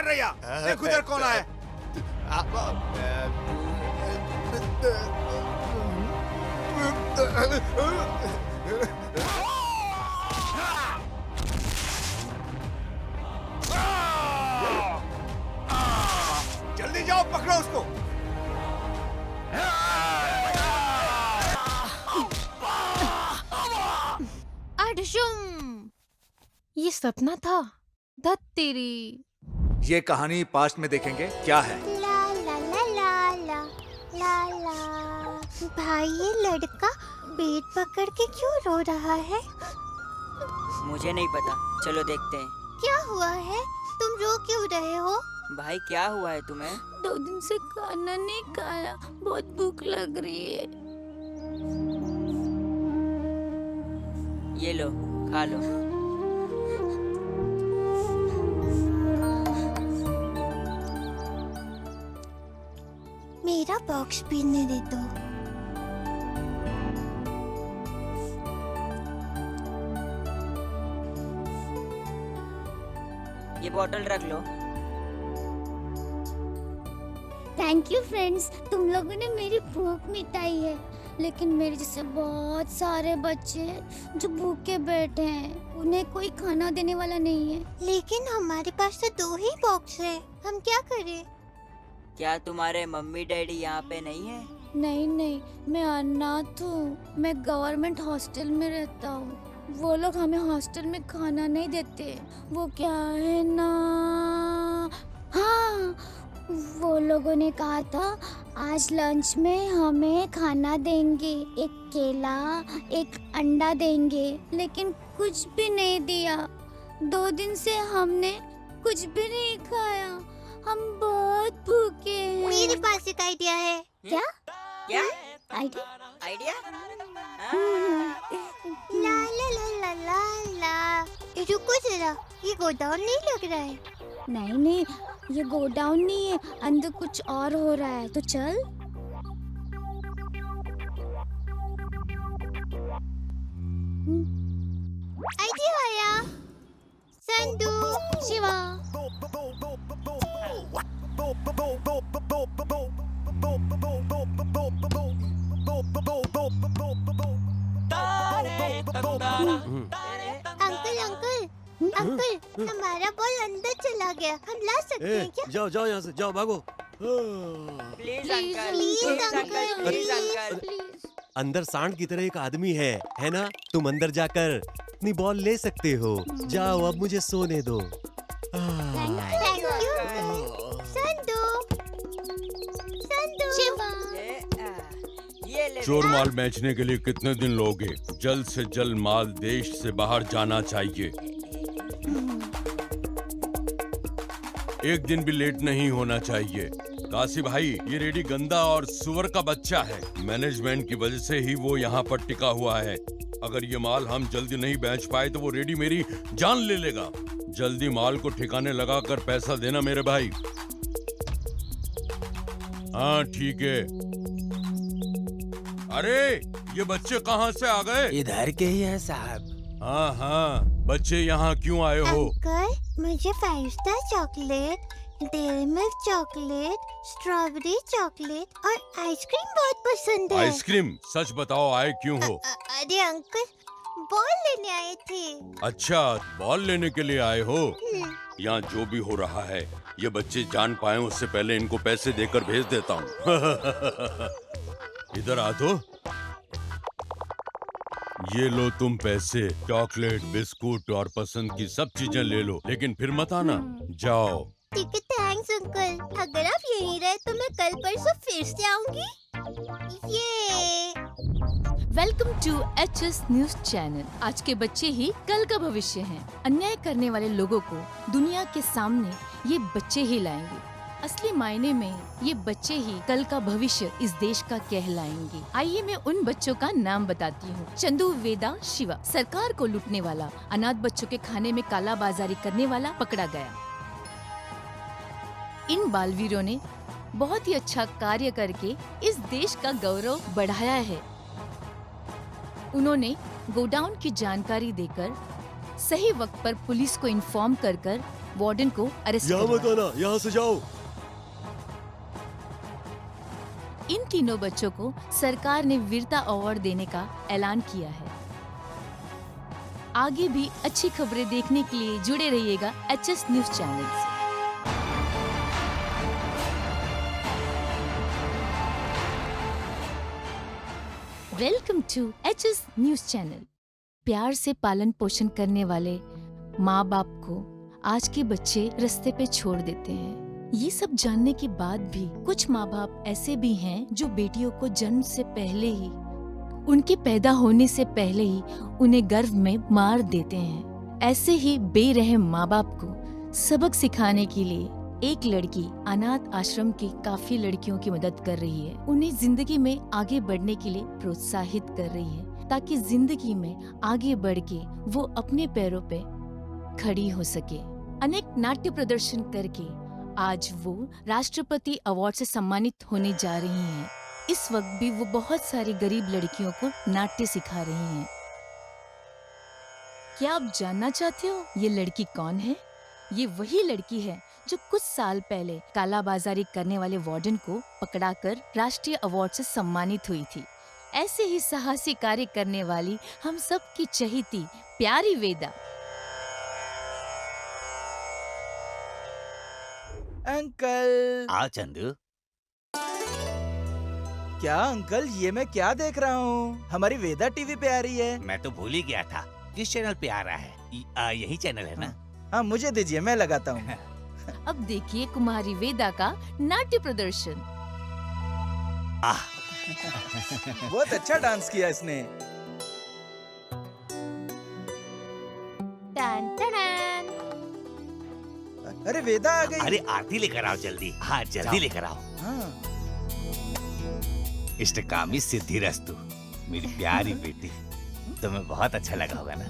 कर रही है? देख उधर कौन आया। जल्दी जाओ, पकड़ो उसको। अडशुम, ये सपना था। धत तेरी। ये कहानी पास्ट में देखेंगे क्या है। ला ला ला ला ला ला ला। भाई ये लड़का पेट पकड़ के क्यों रो रहा है? मुझे नहीं पता, चलो देखते हैं। क्या हुआ है? तुम रो क्यों रहे हो? भाई क्या हुआ है तुम्हें? 2 दिन से खाना नहीं खाया, बहुत भूख लग रही है। ये लो, खा लो। मेरा बॉक्स पीने दे दो। ये बोतल रख लो। थैंक यू फ्रेंड्स, तुम लोगों ने मेरी भूख मिटाई है। लेकिन मेरे जैसे बहुत सारे बच्चे हैं जो भूखे बैठे हैं, उन्हें कोई खाना देने वाला नहीं है। लेकिन हमारे पास तो 2 ही बॉक्स है, हम क्या करें? क्या तुम्हारे मम्मी डैडी यहाँ पे नहीं है? नहीं नहीं, मैं अनाथ हूँ। मैं गवर्नमेंट हॉस्टल में रहता हूँ। वो लोग हमें हॉस्टल में खाना नहीं देते। वो क्या है ना, हाँ, वो लोगों ने कहा था आज लंच में हमें खाना देंगे, एक केला, एक अंडा देंगे, लेकिन कुछ भी नहीं दिया। 2 दिन से हमने कुछ भी नहीं खाया। हम बहुत भूखे हैं। मेरे पास एक आइडिया है। क्या? क्या आइडिया? हाँ? ला ला ला ला ला ला। रुको जरा, ये गोडाउन नहीं लग रहा है। नहीं नहीं, ये गोडाउन नहीं है, अंदर कुछ और हो रहा है। तो चल। आइडिया आया। Sandhu, Shiva, uncle uncle uncle, हमारा बॉल अंदर चला गया, हम ला सकते हैं क्या? जाओ जाओ यहाँ से, जाओ भागो। Please uncle, please please uncle, uncle, please uncle. Please. अंदर सांड की तरह एक आदमी है ना? तुम अंदर जाकर अपनी बॉल ले सकते हो। जाओ, अब मुझे सोने दो। Thank you. संधू, संधू, शिवा, ये ले। चोर माल बेचने के लिए कितने दिन लोगे? जल्द से जल्द माल देश से बाहर जाना चाहिए। एक दिन भी लेट नहीं होना चाहिए। काशी भाई, ये रेडी गंदा और सुअर का बच्चा है। मैनेजमेंट की वजह से ही वो यहाँ पर टिका हुआ है। अगर ये माल हम जल्दी नहीं बेच पाए तो वो रेडी मेरी जान ले लेगा। जल्दी माल को ठिकाने लगाकर पैसा देना मेरे भाई। हाँ ठीक है। अरे ये बच्चे कहाँ से आ गए? इधर के ही है साहब। हाँ हाँ, बच्चे यहाँ क्यों आए हो? अंकल मुझे 5 star chocolate, dairy milk chocolate, strawberry chocolate और आइसक्रीम बहुत पसंद है। आइसक्रीम? सच बताओ, आए क्यों हो? अरे अंकल, बॉल लेने आए थे। अच्छा, बॉल लेने के लिए आए हो? यहाँ जो भी हो रहा है, ये बच्चे जान पाए उससे पहले इनको पैसे देकर भेज देता हूँ। इधर आ तो। ये लो तुम पैसे, चॉकलेट, बिस्कुट और पसंद की सब चीजें ले लो, लेकिन फिर मत आना। जाओ। ठीक है, थैंक्स अंकल। अगर आप यहीं रहे तो मैं कल परसों फिर से आऊंगी। ये welcome to HS news channel. आज के बच्चे ही कल का भविष्य हैं। अन्याय करने वाले लोगों को दुनिया के सामने ये बच्चे ही लाएंगे। असली मायने में ये बच्चे ही कल का भविष्य इस देश का कहलाएंगे। आइए मैं उन बच्चों का नाम बताती हूँ। चंदू, वेदा, शिवा। सरकार को लूटने वाला, अनाथ बच्चों के खाने में काला बाजारी करने वाला पकड़ा गया। इन बालवीरों ने बहुत ही अच्छा कार्य करके इस देश का गौरव बढ़ाया है। उन्होंने गोडाउन की जानकारी देकर सही वक्त पर पुलिस को इन्फॉर्म कर वार्डन को अरेस्ट यहाँ मत करवाया। आना, यहाँ से जाओ। इन तीनों बच्चों को सरकार ने वीरता अवार्ड देने का ऐलान किया है। आगे भी अच्छी खबरें देखने के लिए जुड़े रहिएगा एचएस न्यूज चैनल से। Welcome to HS news channel. प्यार से पालन पोषण करने वाले माँ बाप को आज के बच्चे रास्ते पे छोड़ देते हैं। ये सब जानने के बाद भी कुछ माँ बाप ऐसे भी हैं जो बेटियों को जन्म से पहले ही, उनके पैदा होने से पहले ही उन्हें गर्भ में मार देते हैं। ऐसे ही बेरहम माँ बाप को सबक सिखाने के लिए एक लड़की अनाथ आश्रम की काफी लड़कियों की मदद कर रही है। उन्हें जिंदगी में आगे बढ़ने के लिए प्रोत्साहित कर रही है ताकि जिंदगी में आगे बढ़ के वो अपने पैरों पे खड़ी हो सके। अनेक नाट्य प्रदर्शन करके आज वो राष्ट्रपति अवार्ड से सम्मानित होने जा रही हैं। इस वक्त भी वो बहुत सारी गरीब लड़कियों को नाट्य सिखा रही हैं। क्या आप जानना चाहते हो ये लड़की कौन है? ये वही लड़की है जो कुछ साल पहले कालाबाजारी करने वाले वार्डन को पकड़ाकर राष्ट्रीय अवार्ड से सम्मानित हुई थी। ऐसे ही साहसी कार्य करने वाली हम सब की चहेती प्यारी वेदा। अंकल। आओ चंदू। क्या अंकल, ये मैं क्या देख रहा हूँ? हमारी वेदा टीवी पे आ रही है। मैं तो भूल ही गया था किस चैनल पे आ रहा है। यही चैनल है ना? हाँ, मुझे दीजिए, मैं लगाता हूँ। अब देखिए कुमारी वेदा का नाट्य प्रदर्शन। बहुत अच्छा डांस किया इसने। टन टन। अरे वेदा आ गई। अरे आरती लेकर आओ जल्दी। हाँ जल्दी लेकर आओ। हाँ। इष्टकामी सिद्धिरस्तु। मेरी प्यारी बेटी, तुम्हें बहुत अच्छा लगा होगा ना?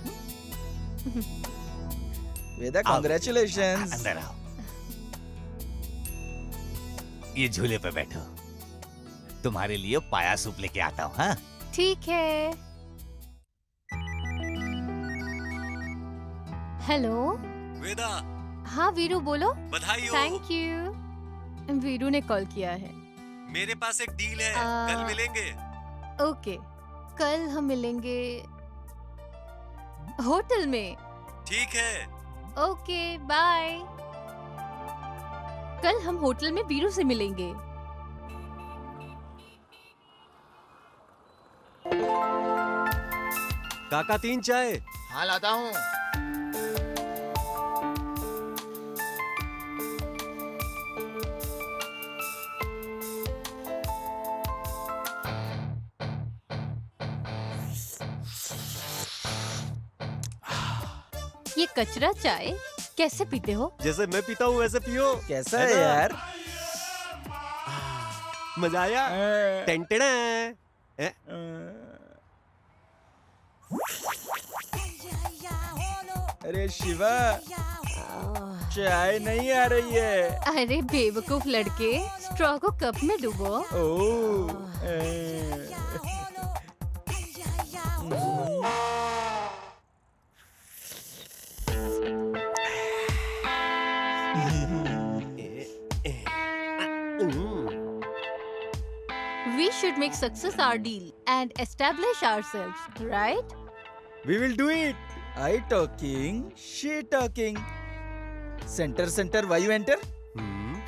वेदा, आओ। कांग्रेचुलेशंस। अंदर आओ। ये झूले पे बैठो, तुम्हारे लिए पाया सूप लेके आता हूँ। हाँ ठीक है। हेलो। वेदा, हाँ वीरू बोलो। बधाई हो। Thank you. वीरू ने कॉल किया है। मेरे पास एक डील है, आ- कल मिलेंगे। ओके, कल हम मिलेंगे होटल में। ठीक है। Okay bye. कल हम होटल में वीरू से मिलेंगे। काका 3 चाय। हाँ लाता हूँ। ये कचरा चाय कैसे पीते हो? जैसे मैं पीता हूँ वैसे पियो। कैसा है है ना? यार? मजा आया। टेंटेड़ा। अरे शिवा, चाय नहीं आ रही है। अरे बेवकूफ लड़के, स्ट्रॉ को कप में डुबो। We should make success our deal and establish ourselves, right? We will do it. I talking, she talking. Centre centre वायु एंटर।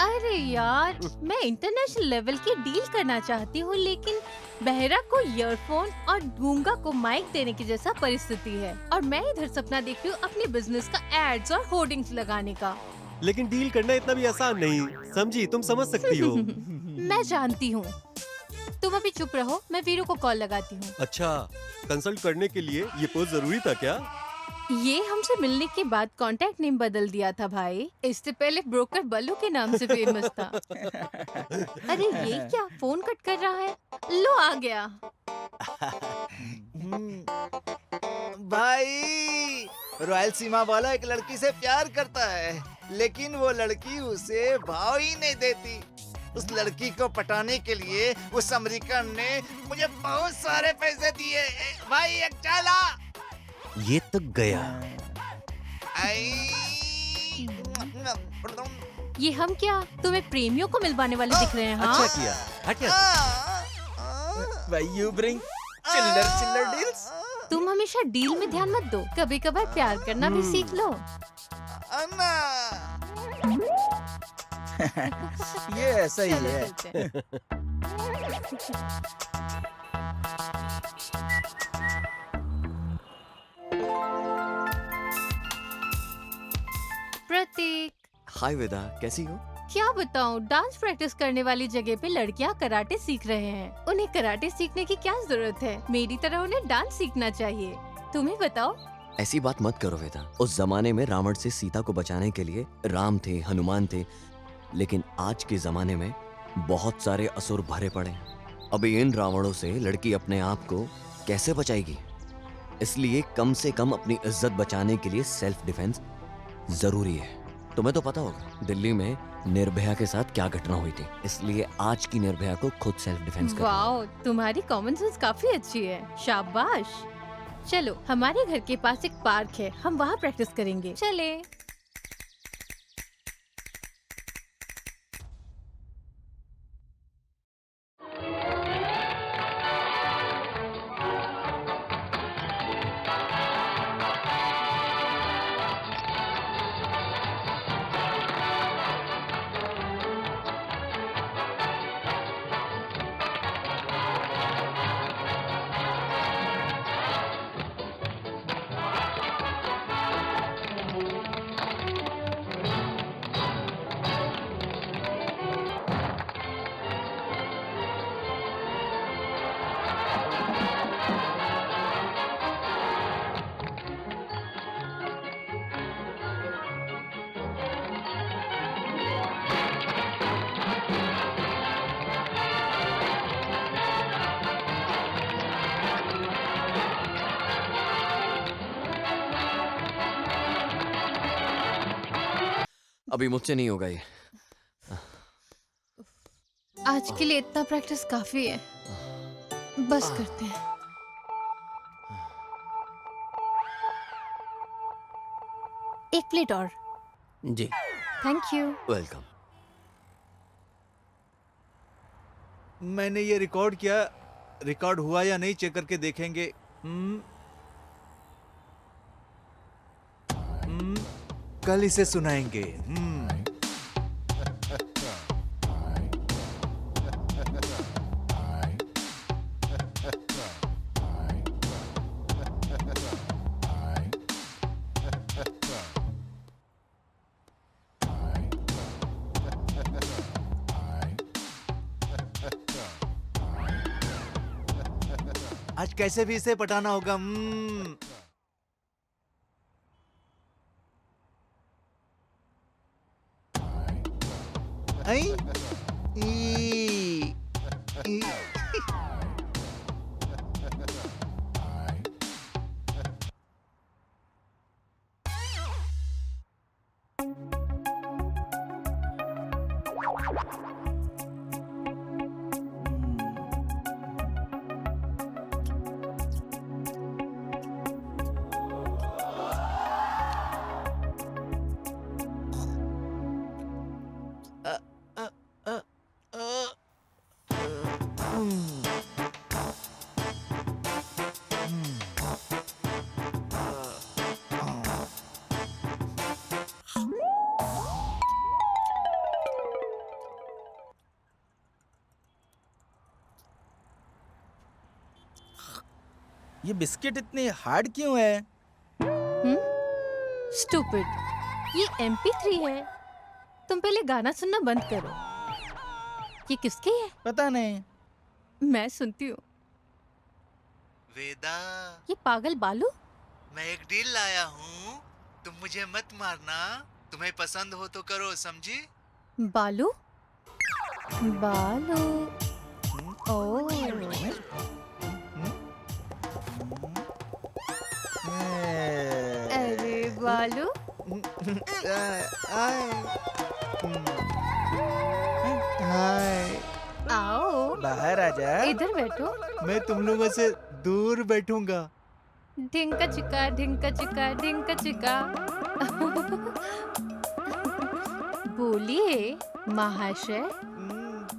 अरे यार, मैं इंटरनेशनल लेवल की डील करना चाहती हूँ, लेकिन बहरा को ईयरफोन और गूंगा को माइक देने की जैसा परिस्थिति है, और मैं इधर सपना देख रही हूँ अपने बिजनेस का एड्स और होर्डिंग्स लगाने का। लेकिन डील करना इतना भी आसान नहीं, समझी? तुम समझ सकती हो। मैं जानती हूँ। तुम अभी चुप रहो, मैं वीरू को कॉल लगाती हूँ। अच्छा, कंसल्ट करने के लिए ये पोज जरूरी था क्या? ये हमसे मिलने के बाद कांटेक्ट नेम बदल दिया था भाई। इससे पहले ब्रोकर बल्लू के नाम से फेमस था। अरे ये क्या, फोन कट कर रहा है? लो आ गया। भाई, रॉयल सीमा वाला एक लड़की से प्यार करता है, लेकिन वो लड़की उसे भाव ही नहीं देती। उस लड़की को पटाने के लिए उस अमेरिकन ने मुझे बहुत सारे पैसे दिए। भाई एक चाला। ये तो गया। आई ये हम क्या तुम्हें प्रेमियों को मिलवाने वाले दिख रहे हैं? हाँ अच्छा किया, हट यहाँ। Why you bring चिल्लर डील्स? तुम हमेशा डील में ध्यान मत दो, कभी कभार प्यार करना भी सीख लो। अन्ना ये ऐसा ही चलो है। चलते हैं। प्रतीक, हाय वेदा, कैसी हो? क्या बताऊं, डांस प्रैक्टिस करने वाली जगह पे लड़कियां कराटे सीख रहे हैं। उन्हें कराटे सीखने की क्या जरूरत है? मेरी तरह उन्हें डांस सीखना चाहिए। तुम्हें बताओ। ऐसी बात मत करो वेदा। उस जमाने में रावण से सीता को बचाने के लिए राम थे, हनुमान थे, लेकिन आज के जमाने में बहुत सारे असुर भरे पड़े हैं। अभी इन रावणों से लड़की अपने आप को कैसे बचाएगी? इसलिए कम से कम अपनी इज्जत बचाने के लिए सेल्फ डिफेंस जरूरी है। तुम्हें तो पता होगा दिल्ली में निर्भया के साथ क्या घटना हुई थी, इसलिए आज की निर्भया को खुद सेल्फ डिफेंस करना है। वाओ, तुम्हारी कॉमन सेंस काफी अच्छी है, शाबाश। चलो, हमारे घर के पास एक पार्क है, हम वहाँ प्रैक्टिस करेंगे। चले। अभी मुझसे नहीं होगा ये। आज के लिए इतना प्रैक्टिस काफी है, बस करते हैं। एक प्लेट और। जी, थैंक यू। वेलकम। मैंने ये रिकॉर्ड किया, रिकॉर्ड हुआ या नहीं चेक करके देखेंगे। कल इसे सुनाएंगे। आज कैसे भी इसे पटाना होगा। आई? ई। ये बिस्किट इतने हार्ड क्यों है? स्टूपिड, ये MP3 है। तुम पहले गाना सुनना बंद करो। ये किसकी है? पता नहीं। मैं सुनती हूँ। वेदा, ये पागल बालू। मैं एक डील लाया हूँ, तुम मुझे मत मारना। तुम्हें पसंद हो तो करो, समझी? बालू बालू। ओह, अरे बालू, हाय। आओ बाहर आ जा। इधर बैठो। मैं तुम लोगों से दूर बैठूंगा। ढिंका चिका ढिंका चिका ढिंका चिका। बोलिए महाशय।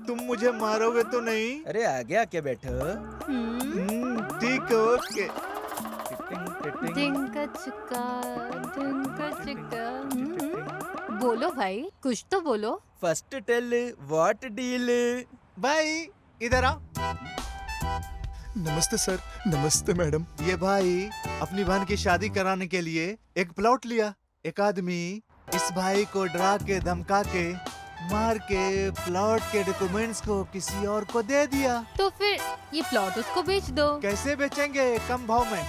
तुम मुझे मारोगे तो नहीं? अरे आगे आके बैठो। ठीक है, ओके। दिनका चिक्का बोलो भाई, कुछ तो बोलो। First tell what deal. भाई इधर आओ। नमस्ते सर। नमस्ते मैडम। ये भाई अपनी बहन की शादी कराने के लिए एक प्लॉट लिया। एक आदमी इस भाई को डरा के धमका के मार के प्लॉट के डॉक्यूमेंट्स को किसी और को दे दिया। तो फिर ये प्लॉट उसको बेच दो। कैसे बेचेंगे? कम भाव में।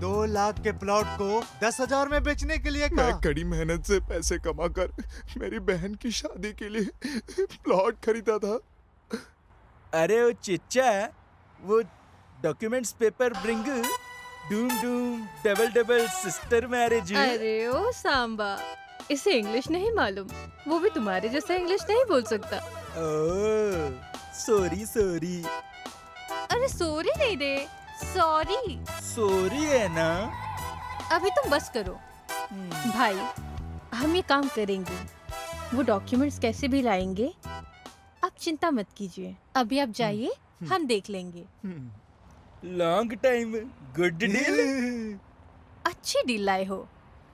2 लाख के प्लॉट को 10,000 में बेचने के लिए मैं कहा। कड़ी मेहनत से पैसे कमाकर मेरी बहन की शादी के लिए प्लॉट खरीदा था। अरे वो चिच्चा, वो documents paper bring. Doom Doom double double sister marriage. अरे ओ सांबा, इसे इंग्लिश नहीं मालूम। वो भी तुम्हारे जैसा इंग्लिश नहीं बोल सकता। Sorry sorry. अरे सॉरी नहीं रे, सॉरी। सॉरी है ना। अभी तुम बस करो भाई, हम ये काम करेंगे। वो डॉक्यूमेंट्स कैसे भी लाएंगे, आप चिंता मत कीजिए। अभी आप जाइए, हम देख लेंगे। Long time good deal. अच्छी डील लाए हो।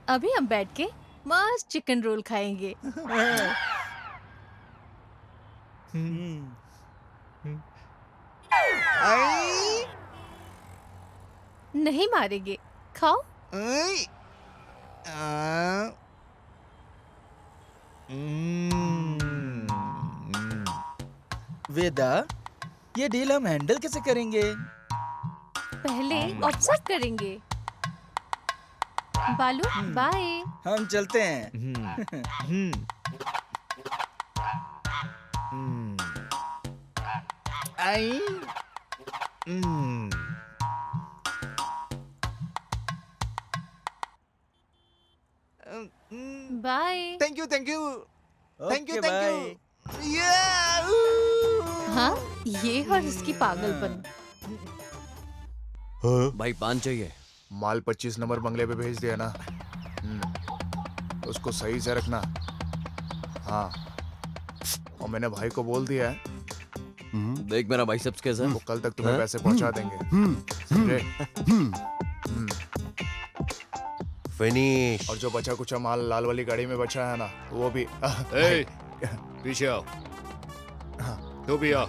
अभी हम बैठ के मस्त चिकन रोल खाएंगे। आई, नहीं मारेंगे, खाओ। आई, आ, वेदा, ये डील हम हैंडल कैसे करेंगे? पहले ऑब्जर्व करेंगे। बालू बाय। हम चलते हैं। आई, bye. Thank you thank you thank you okay, thank bye. You. हाँ, ये और इसकी पागलपन। भाई पान चाहिए। माल 25 नंबर बंगले पे भेज दिया ना। उसको सही से रखना। हाँ, और मैंने भाई को बोल दिया है देख मेरा बाइसेप्स कैसा है? वो कल तक तुम्हें हाँ? पैसे पहुंचा देंगे। समझे? फिनिश। और जो बचा कुचा माल लाल वाली गाड़ी में बचा है ना, वो भी। पीछे आओ। तू भी आ।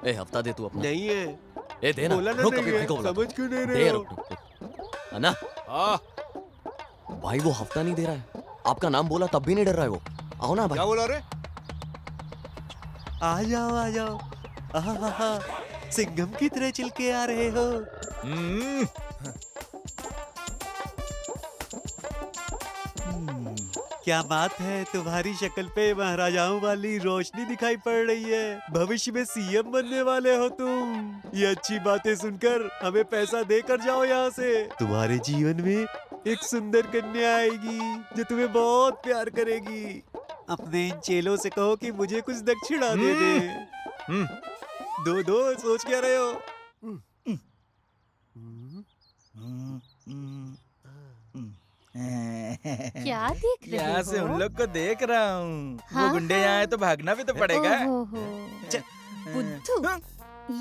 ए हफ्ता दे तू अपना। नहीं है। ए दे ना। बोला ना रुक नहीं अभी है, भाई को बुला। समझ क्यों नहीं दे रहे हो? रुक। है ना? आ, भाई वो हफ्ता नहीं दे रहा है। आपका नाम बोला तब भी नहीं डर रहा है वो। आओ ना क्या भाई। बोला रे? आ जाओ आ जाओ। आहा, सिंघम की तरह चिल के आ रहे हो। क्या बात है, तुम्हारी शक्ल पे महाराजाओं वाली रोशनी दिखाई पड़ रही है। भविष्य में सीएम बनने वाले हो तुम। ये अच्छी बातें सुनकर हमें पैसा देकर जाओ यहाँ से। तुम्हारे जीवन में एक सुंदर कन्या आएगी जो तुम्हें बहुत प्यार करेगी। अपने इन चेलों से कहो कि मुझे कुछ दक्षिणा दे दे। दो सोच क्या रहे हो? क्या देख रहे हो? यहाँ से उन लोग को देख रहा हूँ। हाँ, वो गुंडे यहाँ आए तो भागना भी तो पड़ेगा। ओहो। बुद्धू,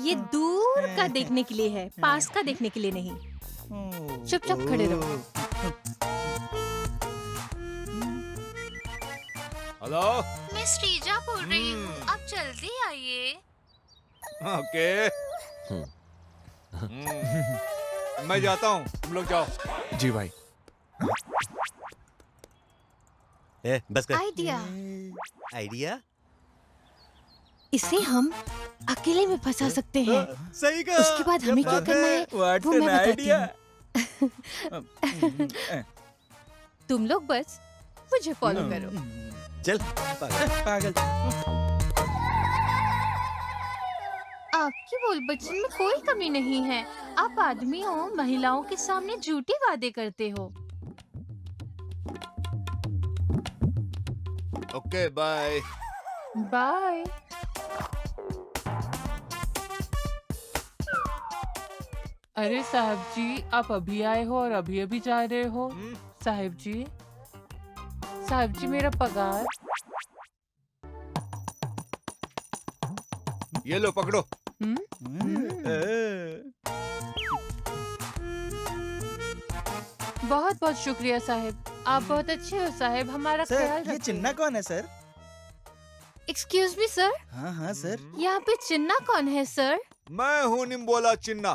ये दूर का देखने के लिए है, पास का देखने के लिए नहीं। चुपचाप खड़े रहो। हेलो। मैं श्रीजा बोल रही हूँ, आप जल्दी आइए। ओके। मैं जाता हूँ, तुम लोग जाओ। जी भाई। ए, बस कर। Idea, idea? इसे हम अकेले में फंसा सकते हैं। सही कहा। उसके बाद हमें क्या करना है What वो an मैं बताती idea. हूँ। तुम लोग बस मुझे फॉलो करो। चल। पागल। आपकी बोल बचन में कोई कमी नहीं है। आप आदमियों महिलाओं के सामने झूठे वादे करते हो। Okay bye. बाय। अरे साहब जी, आप अभी आए हो और अभी अभी जा रहे हो? साहब जी, साहब जी मेरा पगार। ये लो पकड़ो। बहुत बहुत शुक्रिया साहब, आप बहुत अच्छे हो साहब, हमारा ख्याल सर ये रखिए। चिन्ना कौन है सर? एक्सक्यूज मी सर, हाँ सर। यहाँ पे चिन्ना कौन है सर? मैं हूँ निम्बोला चिन्ना।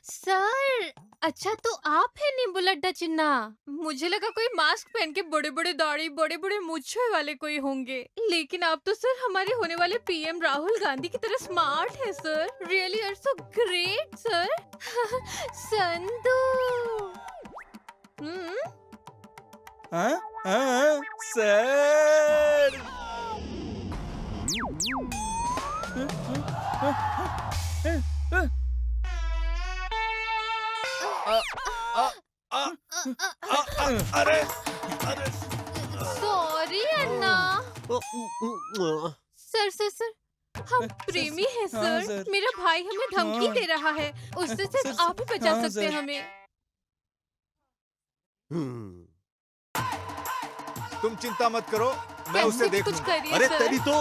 सर अच्छा तो आप है नींबूलड्डा चिन्ना। मुझे लगा कोई मास्क पहन के बड़े बड़े दाढ़ी बड़े बड़े मूंछों वाले कोई होंगे, लेकिन आप तो सर हमारे होने वाले पीएम राहुल गांधी की तरह स्मार्ट है sir. Really are so great sir. Sandhu. Sir. अरे sorry Anna. Sir sir sir हम प्रेमी हैं हाँ, सर। सर। मेरा भाई हमें धमकी हाँ। दे रहा है, उससे सिर्फ सर, आप ही बचा हाँ, सकते हैं सर। हमें। तुम चिंता मत करो, मैं कैसे उससे देख कुछ लूंगा। करिए अरे सर। तेरी तो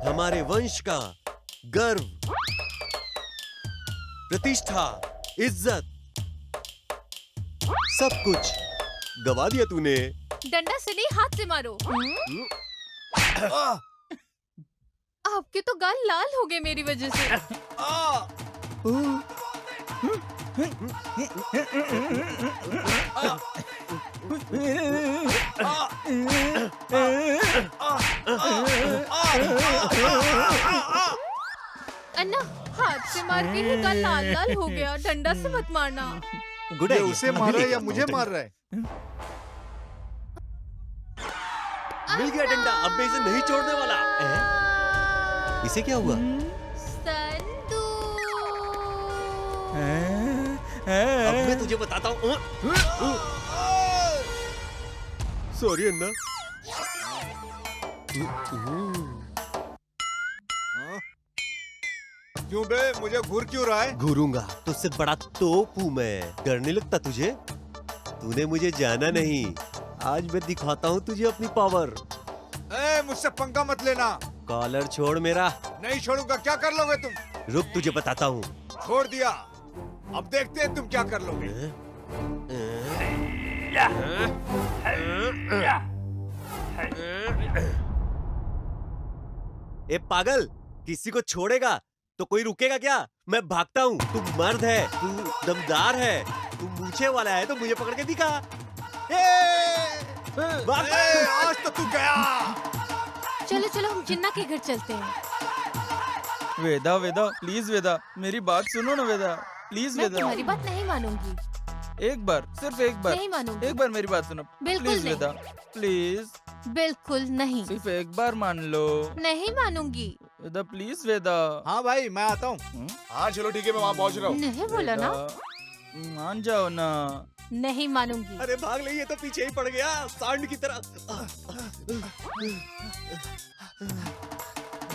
हमारे वंश का गर्व, प्रतिष्ठा, इज्जत, सब कुछ गवा दिया तूने। डंडा से नहीं हाथ से मारो। आपके तो गाल लाल हो गए मेरी वजह से। अन्ना हाथ से मार के ही गाल लाल लाल हो गया, डंडा से मत मारना। गुड ये आइडिया। उसे मार रहा है या मुझे मार रहा है? मिल गया डंडा, अब मैं इसे नहीं छोड़ने वाला। इसे क्या हुआ? संधू। अब मैं तुझे बताता हूँ। सॉरी अन्ना। क्यों बे, मुझे घूर क्यों रहा है? घूरूंगा तुझसे बड़ा तोप हूँ मैं। डर नहीं लगता तुझे? तूने मुझे जाना नहीं, आज मैं दिखाता हूँ तुझे अपनी पावर। मुझसे पंगा मत लेना। कॉलर छोड़ मेरा। नहीं छोड़ूंगा। क्या कर लोगे तुम? रुक तुझे बताता हूँ। छोड़ दिया, अब देखते हैं तुम क्या कर लोगे। ए पागल, किसी को छोड़ेगा तो कोई रुकेगा क्या? मैं भागता हूँ, तू मर्द है, तू दमदार है, तू मूछे वाला है तो मुझे पकड़ के दिखा। आज तो तू गया। चलो चलो हम चिन्ना के घर चलते हैं। वेदा वेदा प्लीज वेदा, मेरी बात सुनो ना वेदा, प्लीज मैं वेदा। तुम्हारी बात नहीं मानूंगी। एक बार, सिर्फ एक बार, नहीं मानूंगी। एक बार मेरी बात सुनो बिल्कुल प्लीज नहीं। वेदा, प्लीज बिल्कुल नहीं। सिर्फ एक बार मान लो नहीं मानूंगी। वेदा, प्लीज वेदा। हाँ भाई मैं आता हूँ। हाँ चलो ठीक है, मैं वहाँ पहुँच रहा हूँ। नहीं बोला ना। वेदा, मान जाओ ना। नहीं मानूंगी। अरे भाग ले, ये तो पीछे ही पड़ गया सांड की तरह।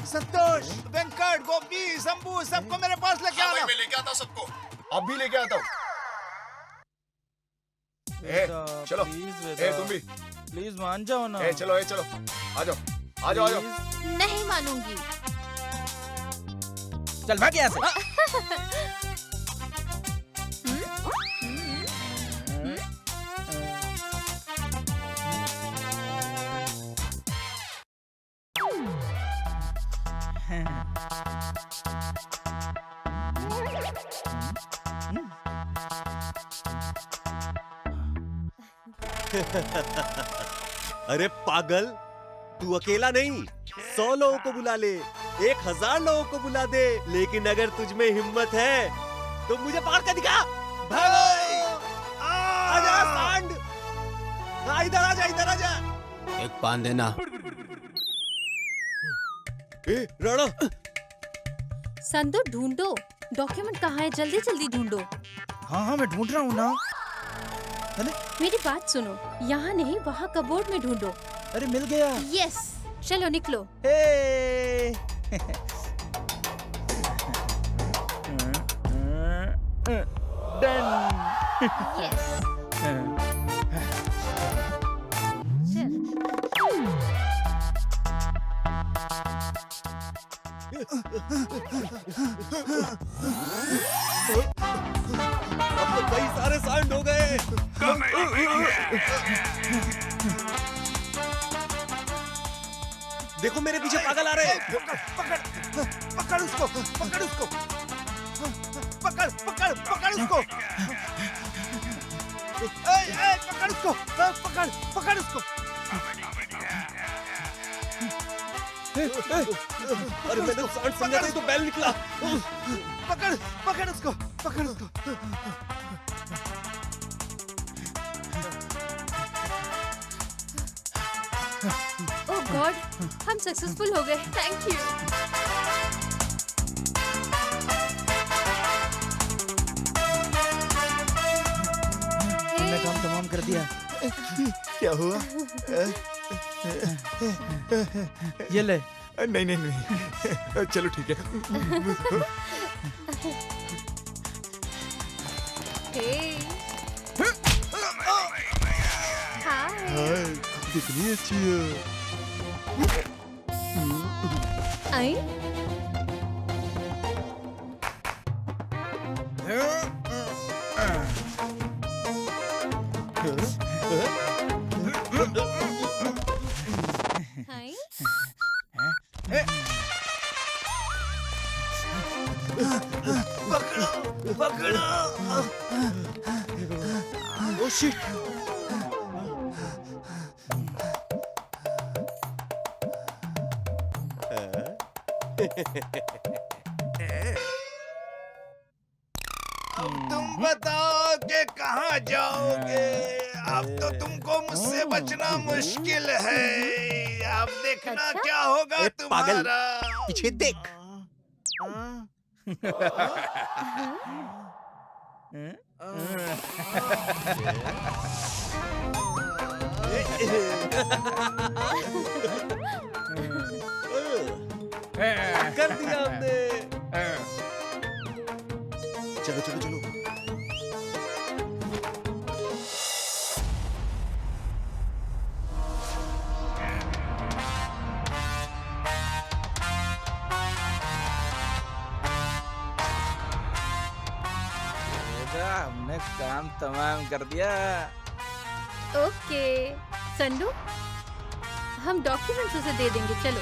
संतोष, वेंकट, गोपी, शंभू सबको मेरे पास लेके आना। मैं लेके आता हूँ सबको, अब भी लेके आता हूँ। वेदा, चलो। प्लीज वेदा, तुम भी। प्लीज मान जाओ ना। चलो चलो, आ जाओ आ जाओ आ जाओ। Please। नहीं मानूंगी। चल भाग यहाँ से। अरे पागल, तू अकेला नहीं, 100 लोगों को बुला ले, 1000 लोगों को बुला दे, लेकिन अगर तुझ में हिम्मत है तो मुझे पकड़ के दिखा। आजा सांड, इधर आजा, इधर आजा। एक पान देना। ए राणा, संदो ढूंढो, डॉक्यूमेंट कहाँ है? जल्दी जल्दी ढूंढो। हाँ मैं ढूंढ रहा हूँ ना। मेरी बात सुनो, यहाँ नहीं वहाँ कबोर्ड में ढूंढो। अरे मिल गया। यस, चलो निकलो। हे डन। अब तो कई सारे सांड हो गए। देखो मेरे पीछे पागल आ रहे हैं। पकड़ उसको, पकड़ उसको, पकड़ पकड़ पकड़ उसको, पकड़ उसको, पकड़ पकड़ उसको। अरे मैंने सांड समझा था, ये तो बैल निकला। पकड़ पकड़ उसको, पकड़ उसको। ओह गॉड, हम सक्सेसफुल हो गए। Thank you. हमने काम तमाम कर दिया। क्या हुआ? ये ले। नहीं नहीं नहीं, चलो ठीक है। हे हाय, कितनी अच्छी है। आई हाय पकड़ो पकड़ो। Oh shit. अब तुम बताओ कि कहाँ जाओगे? अब तो तुमको मुझसे बचना मुश्किल है। अब देखना अच्छा? क्या होगा पागल, तुम्हारा। पीछे देख। कर दिया हमने। चलो चलो चलो। हमने काम तमाम कर दिया। ओके संडू, हम डॉक्यूमेंट्स उसे दे देंगे। चलो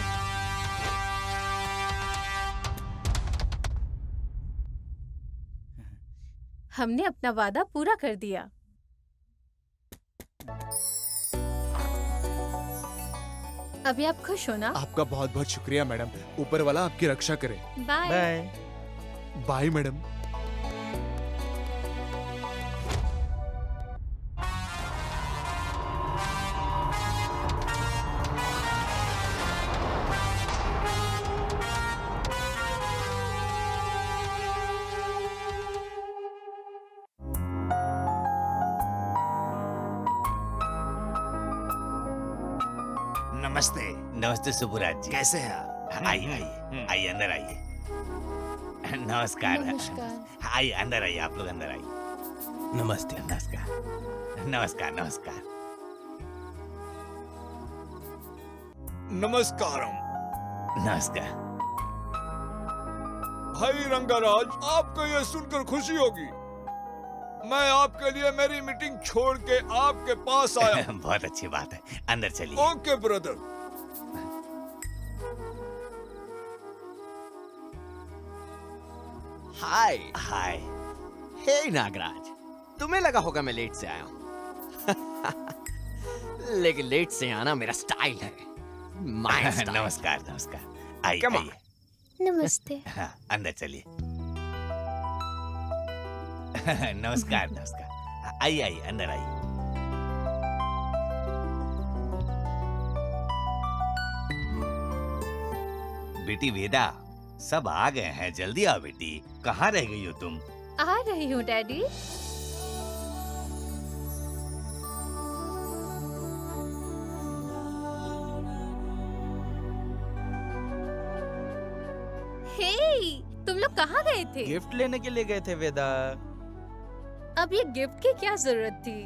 हमने अपना वादा पूरा कर दिया। अभी आप खुश हो ना? आपका बहुत बहुत शुक्रिया मैडम। ऊपर वाला आपकी रक्षा करे। बाय। बाय। Bye madam. नमस्ते। नमस्ते सुबुराज जी। कैसे हैं आप? आइए आइए आइए, अंदर आइए। नमस्कार। नमस्कार। आइए अंदर आइए, आप लोग अंदर आइए। नमस्ते। नमस्कार नमस्कार नमस्कार। नमस्कारम। नमस्कार। भाई रंगाराज, आपको ये सुनकर खुशी होगी, मैं आपके लिए मेरी मीटिंग छोड़ के आपके पास आया। बहुत अच्छी बात है, अंदर चलिए। Okay brother. Hi hi. Hey Nagraj, तुम्हें लगा होगा मैं लेट से आया हूँ। लेकिन लेट से आना मेरा स्टाइल है। My style. नमस्कार नमस्कार। आइए Come on. आइए। नमस्ते। हाँ, अंदर चलिए। नमस्कार नमस्कार। आइए आइए, अंदर आइए। बेटी वेदा, सब आ गए हैं, जल्दी आओ बेटी। कहाँ रह गई हो तुम? आ रही हूँ डैडी। हे, तुम लोग कहाँ गए थे? गिफ्ट लेने के लिए गए थे वेदा। अब ये गिफ्ट की क्या जरूरत थी?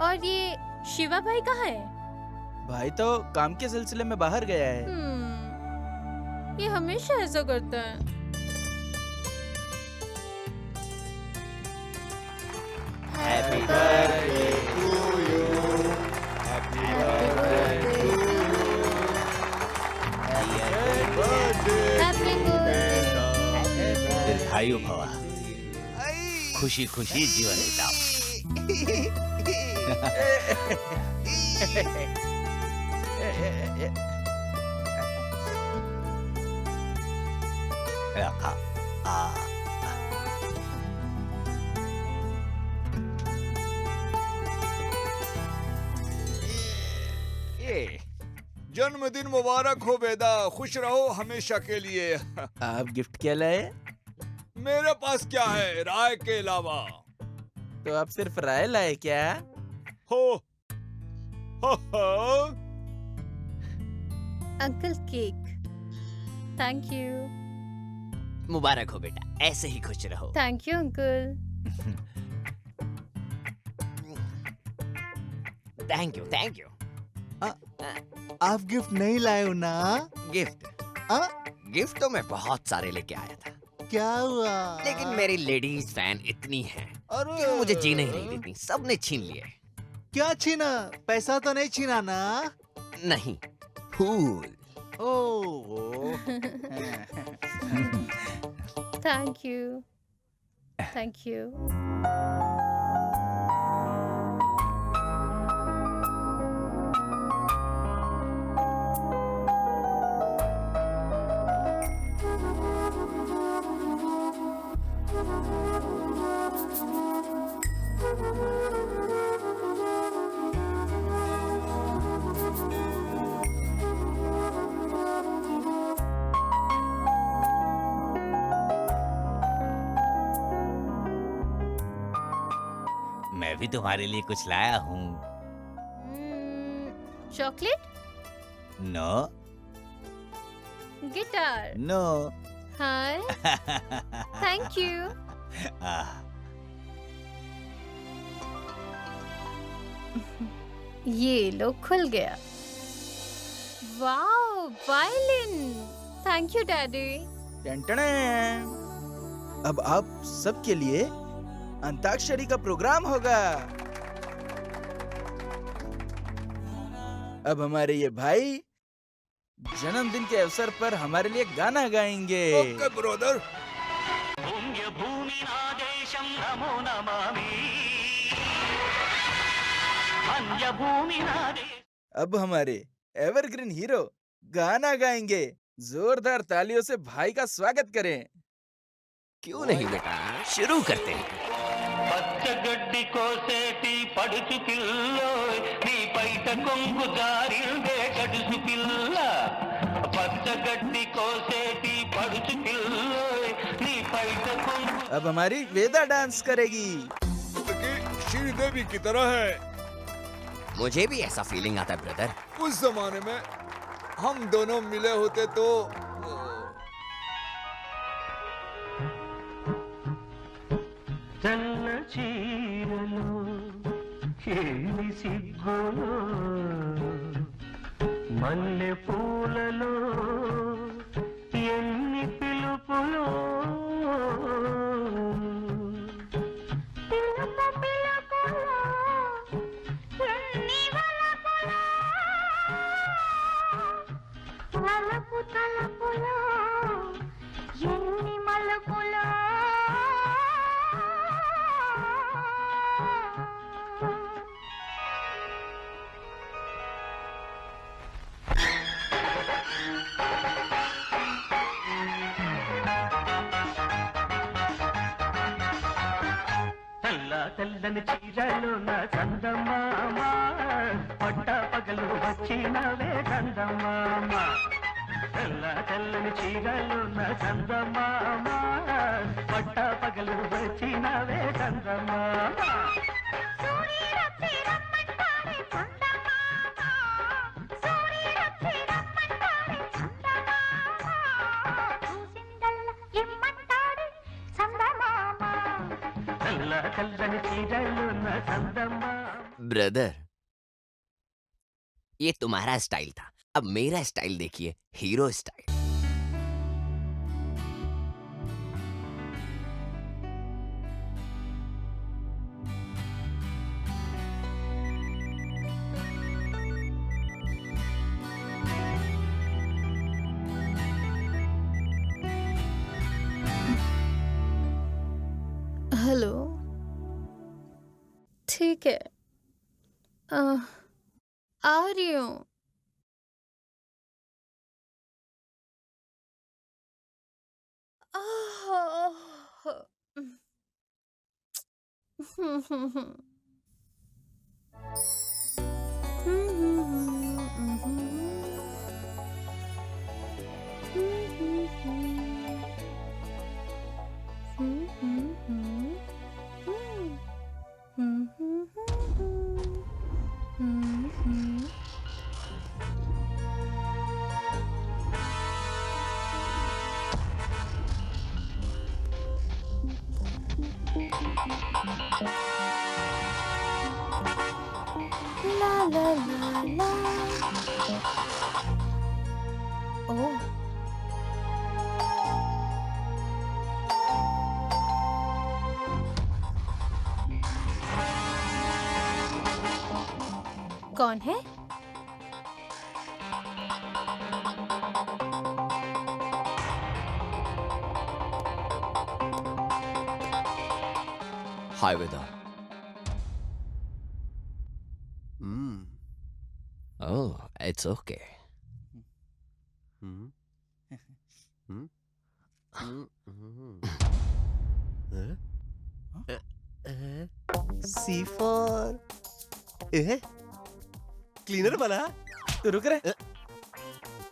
और ये शिवा भाई कहाँ है? भाई तो काम के सिलसिले में बाहर गया है। ये हमेशा ऐसा करता है। Happy birthday to you, happy birthday to you, happy birthday, दीर्घायु भवा, खुशी खुशी जीवन बिताओ। जन्मदिन मुबारक हो बेदा, खुश रहो हमेशा के लिए। आप गिफ्ट क्या लाए? मेरे पास क्या है राय के अलावा? तो आप सिर्फ राय लाए क्या? हो अंकल केक। Thank you. मुबारक हो बेटा, ऐसे ही खुश रहो। Thank you uncle. Thank you thank you. आप गिफ्ट नहीं लाए हो ना? गिफ्ट तो मैं बहुत सारे लेके आया था, क्या हुआ? लेकिन मेरी लेडीज फैन इतनी हैं अरे कि वो मुझे जीने ही नहीं देती, सबने छीन लिए। क्या छीना? पैसा तो नहीं छीना ना? नहीं, फूल। Thank you. Thank you. मैं भी तुम्हारे लिए कुछ लाया हूँ। Chocolate? No guitar? No. Hi. Thank you. ये लो, खुल गया। Wow, violin. Thank you daddy. अब आप सबके लिए अंताक्षरी का प्रोग्राम होगा। अब हमारे ये भाई जन्मदिन के अवसर पर हमारे लिए गाना गाएंगे। Okay brother. अब हमारे एवरग्रीन हीरो गाना गाएंगे। जोरदार तालियों से भाई का स्वागत करें। क्यों नहीं बेटा, शुरू करते हैं। పచ్చగడ్డి కోసేటి పడుచు పిల్లో నీ పైట కొంగు జారిందే గడుసు పిల్ల పచ్చగడ్డి కోసేటి పడుచు పిల్లో నీ పైట కొంగు। अब हमारी वेदा डांस करेगी। श्रीदेवी की तरह है। मुझे भी ऐसा फीलिंग आता है ब्रदर। उस जमाने में हम दोनों मिले होते तो చల్ల చీరలో ఏమి సిగ్గులో మల్లె పూలలో ఎన్ని పిలుపులో వలపు తలపులో ఎన్ని మలుపులో తెల్లని చీరలో నా చందమామ పట్ట పగలు వచ్చినవే చందమామ తెల్లని చీరలో నా చందమామ పట్ట పగలు వచ్చినవే చందమామ తెల్లని చీరలోన చందమామ. ब्रदर, ये तुम्हारा स्टाइल था, अब मेरा स्टाइल देखिए, हीरो स्टाइल। हेलो। ठीक है, आ रही हूँ। ला ला ला ला। ओह, कौन है? Hi Veda. Oh, it's okay. C for cleaner बना। तो रुक रहे।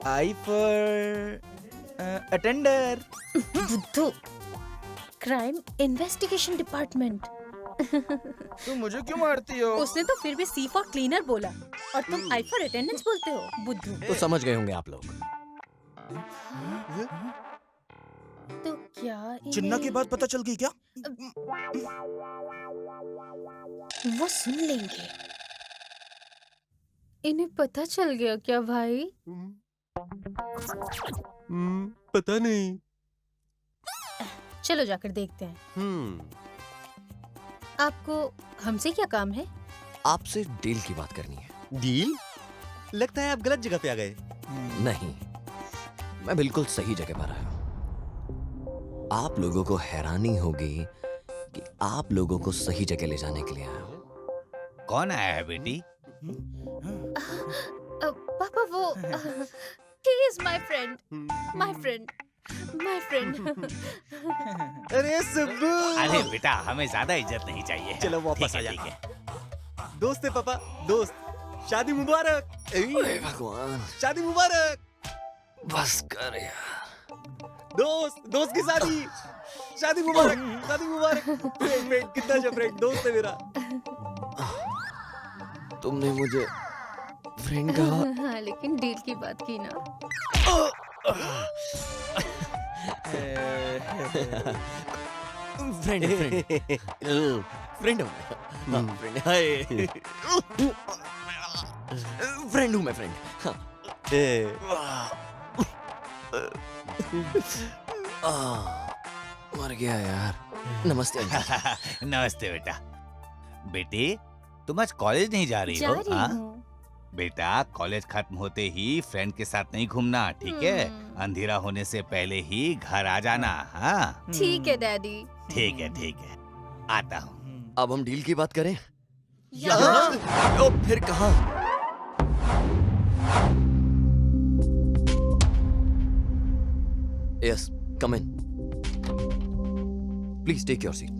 I for attender. बुद्धू, क्राइम इन्वेस्टिगेशन डिपार्टमेंट। तुम मुझे क्यों मारती हो? उसने तो फिर भी सी फॉर क्लीनर बोला और तुम आई फॉर अटेंडेंस बोलते हो, बुद्धू। तो समझ गए होंगे आप लोग। तो क्या चिन्ना की बात पता चल गई क्या? वो सुन लेंगे। इन्हें पता चल गया क्या भाई? पता नहीं। चलो जाकर देखते हैं। आपको हमसे क्या काम है? आपसे डील की बात करनी है। डील? लगता है आप गलत जगह पे आ गए। नहीं, मैं बिल्कुल सही जगह पर आया हूँ। आप लोगों को हैरानी होगी कि आप लोगों को सही जगह ले जाने के लिए आया हूँ। कौन आया है बेटी? पापा वो he is my friend, my friend, my friend। अरे सुब्बू। अरे बेटा, हमें ज्यादा इज्जत नहीं चाहिए। चलो वापस आ जा। ठीक है। दोस्त है पापा, दोस्त। शादी मुबारक। हे भगवान, शादी मुबारक। बस कर यार। दोस्त की शादी। शादी मुबारक, शादी मुबारक। फ्रेंड, कितना अच्छा फ्रेंड, दोस्त है मेरा। तुमने मुझे फ्रेंड कहा। हाँ, लेकिन डील की बात की ना। फ्रेंड फ्रेंड हूँ फ्रेंड हूँ मैं फ्रेंड। मर गया यार। नमस्ते अंकल। नमस्ते बेटा। बेटी, तुम आज कॉलेज नहीं जा रही जा हो? रही हाँ? हूँ। बेटा, कॉलेज खत्म होते ही फ्रेंड के साथ नहीं घूमना, ठीक है? अंधेरा होने से पहले ही घर आ जाना। हाँ, ठीक है डैडी। ठीक है, ठीक है, आता हूँ। अब हम डील की बात करें। यहाँ? फिर कहाँ? Yes, come in. Please take your seat.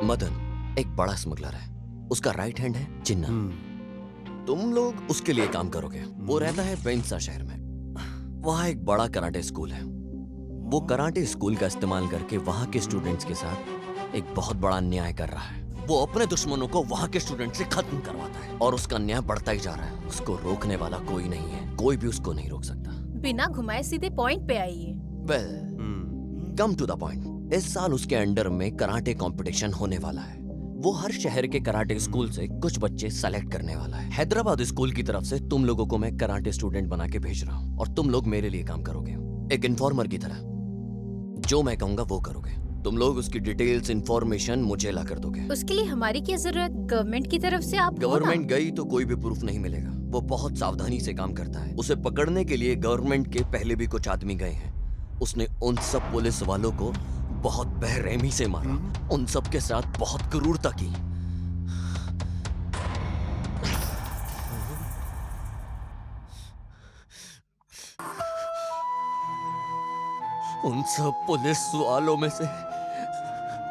Madan एक बड़ा स्मगलर है। उसका राइट हैंड है चिन्ना। तुम लोग उसके लिए काम करोगे। वो रहता है बेंसा शहर में। वहाँ एक बड़ा कराटे स्कूल है। वो कराटे स्कूल का इस्तेमाल करके वहाँ के स्टूडेंट्स के साथ एक बहुत बड़ा अन्याय कर रहा है। वो अपने दुश्मनों को वहाँ के स्टूडेंट से खत्म करवाता है और उसका अन्याय बढ़ता ही जा रहा है। उसको रोकने वाला कोई नहीं है, कोई भी उसको नहीं रोक सकता। बिना घुमाए सीधे पॉइंट पे आइए। Well, come to the point. इस साल उसके अंडर में कराटे कंपटीशन होने वाला है। वो हर शहर के कराटे स्कूल से कुछ बच्चे सेलेक्ट करने वाला है। हैदराबाद स्कूल की तरफ से तुम लोगों को मैं कराटे स्टूडेंट बना के भेज रहा हूँ और तुम लोग मेरे लिए काम करोगे, एक इन्फॉर्मर की तरह। जो मैं कहूँगा वो करोगे। तुम लोग उसकी डिटेल्स इंफॉर्मेशन मुझे ला कर दोगे। उसके लिए हमारी क्या जरूरत? गवर्नमेंट की तरफ से आप हो ना? गवर्नमेंट गई तो कोई भी प्रूफ नहीं मिलेगा। वो बहुत सावधानी से काम करता है। उसे पकड़ने के लिए गवर्नमेंट के पहले भी कुछ आदमी गए हैं। उसने उन सब पुलिस वालों को बहुत बेरहमी से मारा, उन सब के साथ बहुत क्रूरता की। उन सब पुलिस वालों में से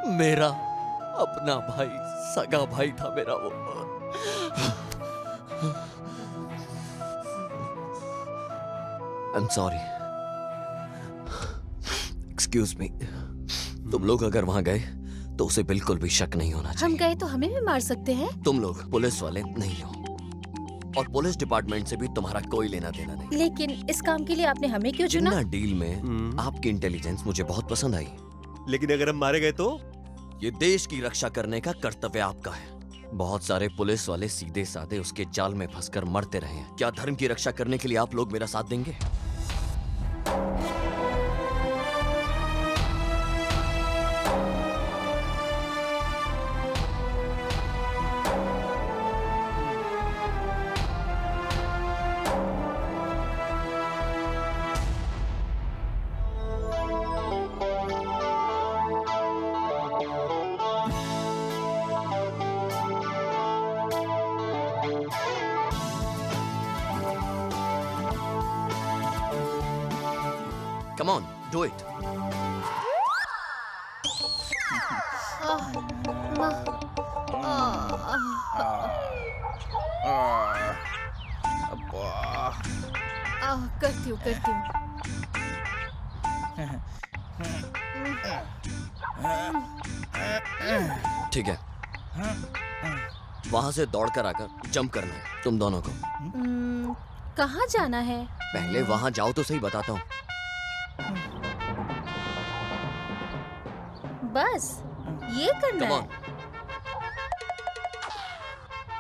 मेरा अपना भाई, सगा भाई था मेरा वो। I'm sorry. Excuse me. तुम लोग अगर वहां गए तो उसे बिल्कुल भी शक नहीं होना चाहिए। हम गए तो हमें भी मार सकते हैं। तुम लोग पुलिस वाले नहीं हो और पुलिस डिपार्टमेंट से भी तुम्हारा कोई लेना देना नहीं। लेकिन इस काम के लिए आपने हमें क्यों चुना? चिन्ना डील में आपकी इंटेलिजेंस मुझे बहुत पसंद आई। लेकिन अगर हम मारे गए तो? ये देश की रक्षा करने का कर्तव्य आपका है। बहुत सारे पुलिस वाले सीधे साधे उसके जाल में फंसकर मरते रहे हैं। क्या धर्म की रक्षा करने के लिए आप लोग मेरा साथ देंगे? Come on, do it. करती हूँ। ठीक है, वहां से दौड़कर आकर जंप करना है तुम दोनों को। कहाँ जाना है? पहले वहां जाओ तो सही, बताता हूँ। बस ये करना है।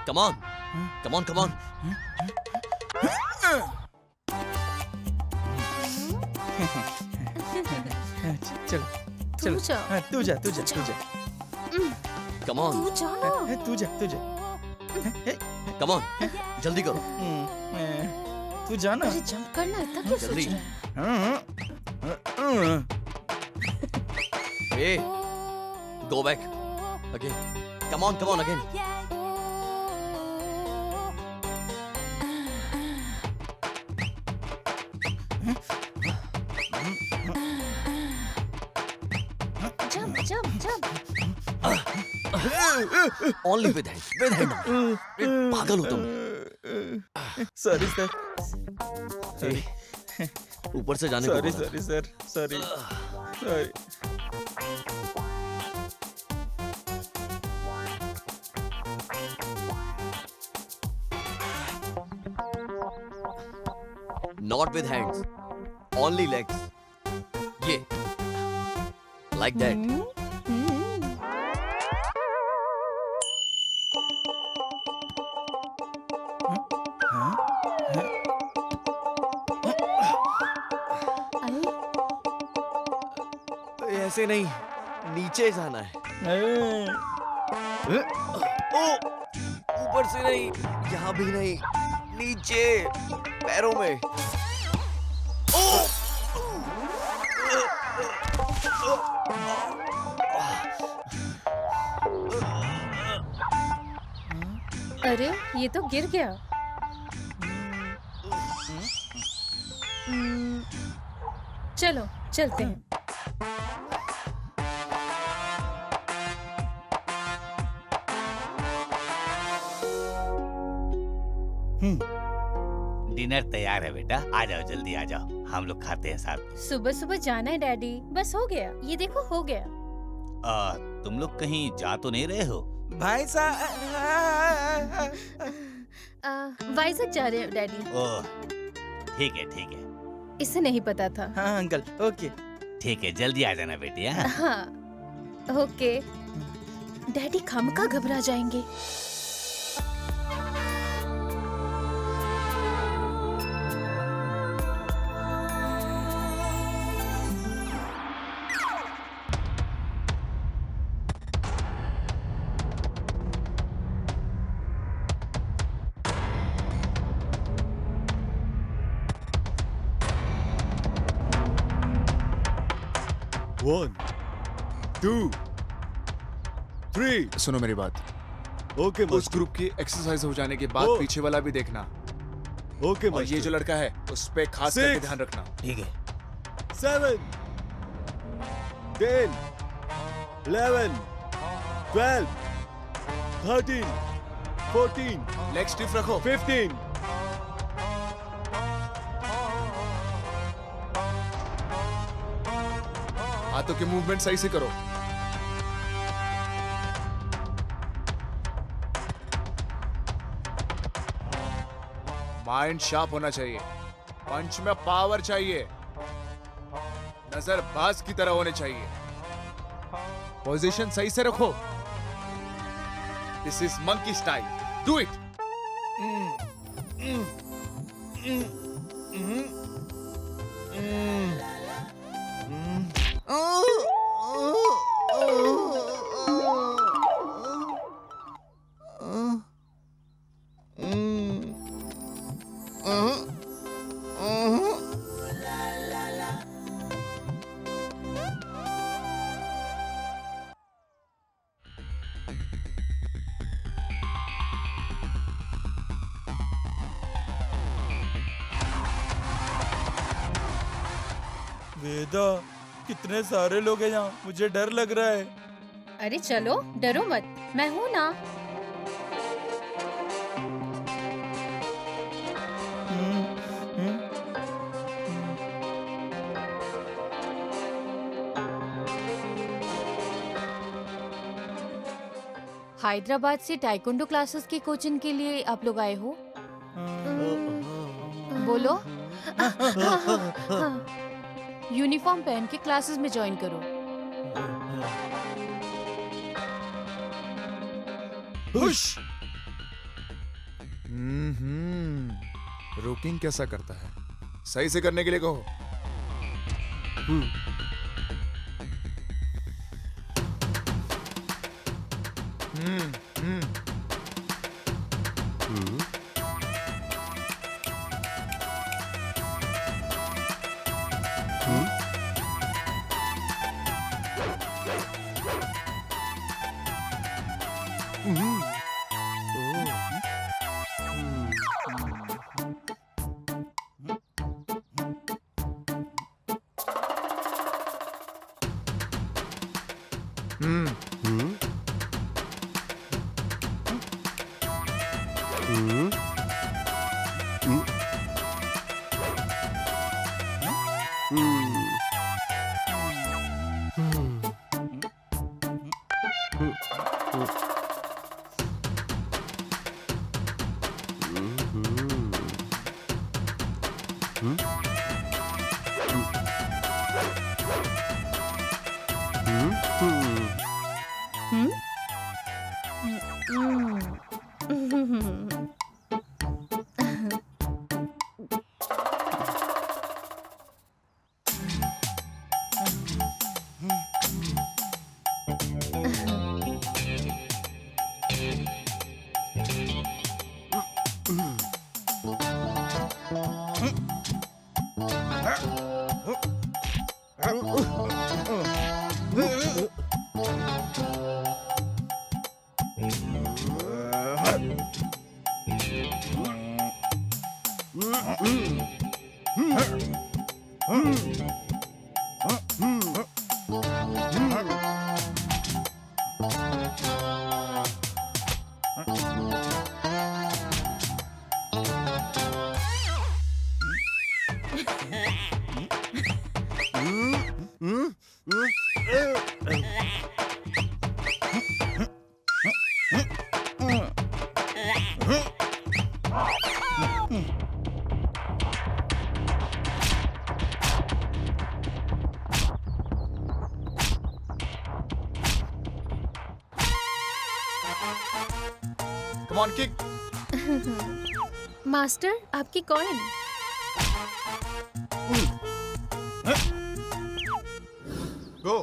Come on, come on, come on. चलो तू जा। हाँ, तू जा। Come on. तू जा ना। तू जा। Come on, जल्दी करो। तू जा ना। अरे जंप करना इतना क्यों जल्दी। सोच रहा है? Hey, go back again. Come on again. Jump. Only with hand. पागल हो तुम। Sorry sir. ऊपर से जाने को बोला। Sorry. Not with hands, only legs. ये, like that. ऐसे नहीं, नीचे जाना है। ओ, ऊपर से नहीं, यहाँ भी नहीं, नीचे पैरों में। अरे ये तो गिर गया। चलो चलते हैं। डिनर तैयार है बेटा, आ जाओ जल्दी आ जाओ, हम लोग खाते हैं साथ में। सुबह सुबह जाना है डैडी, बस हो गया। ये देखो हो गया। तुम लोग कहीं जा तो नहीं रहे हो? भाई साहब वाइजक जा रहे हैं डैडी। ओह ठीक है इसे नहीं पता था। हाँ अंकल ओके। ठीक है, जल्दी आ जाना बेटी। हाँ हाँ ओके। डैडी खामखा घबरा जाएंगे। One, two, three. सुनो मेरी बात, ओके उस मास्टर। ग्रुप की एक्सरसाइज हो जाने के बाद ओ। पीछे वाला भी देखना। ओके और ये जो लड़का है उस पे खास करके ध्यान रखना। ठीक है। 7, 10, 11, 12, 13, 14, लेग स्टिफ रखो। 15। हाथों के मूवमेंट सही से करो। माइंड शार्प होना चाहिए, पंच में पावर चाहिए, नजर बाज की तरह होने चाहिए, पोजीशन सही से रखो। This is monkey style, do it. Veda कितने सारे लोग हैं यहाँ, मुझे डर लग रहा है। अरे चलो डरो मत, मैं हूं ना। हैदराबाद से टाइकोंडो क्लासेस की कोचिंग के लिए आप लोग आए हो? बोलो। यूनिफॉर्म पहन के क्लासेस में ज्वाइन करो। पुश। रोकिंग कैसा करता है, सही से करने के लिए कहो। Come on kick. मास्टर आपकी coin. Go.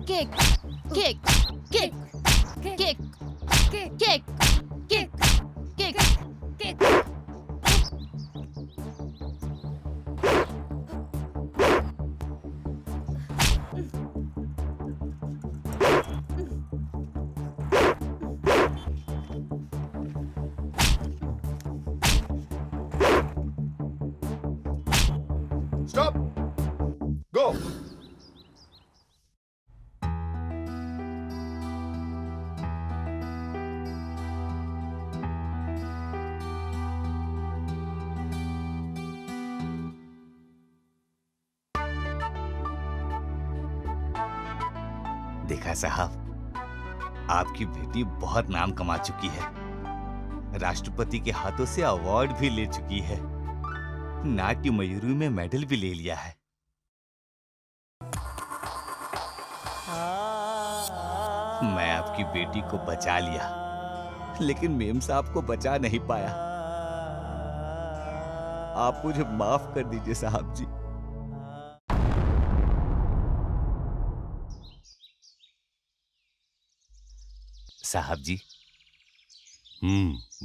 Cake cake cake cake cake cake cake cake. Stop. Go. देखा साहब, आपकी बेटी बहुत नाम कमा चुकी है। राष्ट्रपति के हाथों से अवार्ड भी ले चुकी है। नाट्य मयूरी में मेडल भी ले लिया है। मैं आपकी बेटी को बचा लिया, लेकिन मेम साहब को बचा नहीं पाया। आप मुझे माफ कर दीजिए साहब जी। साहब जी।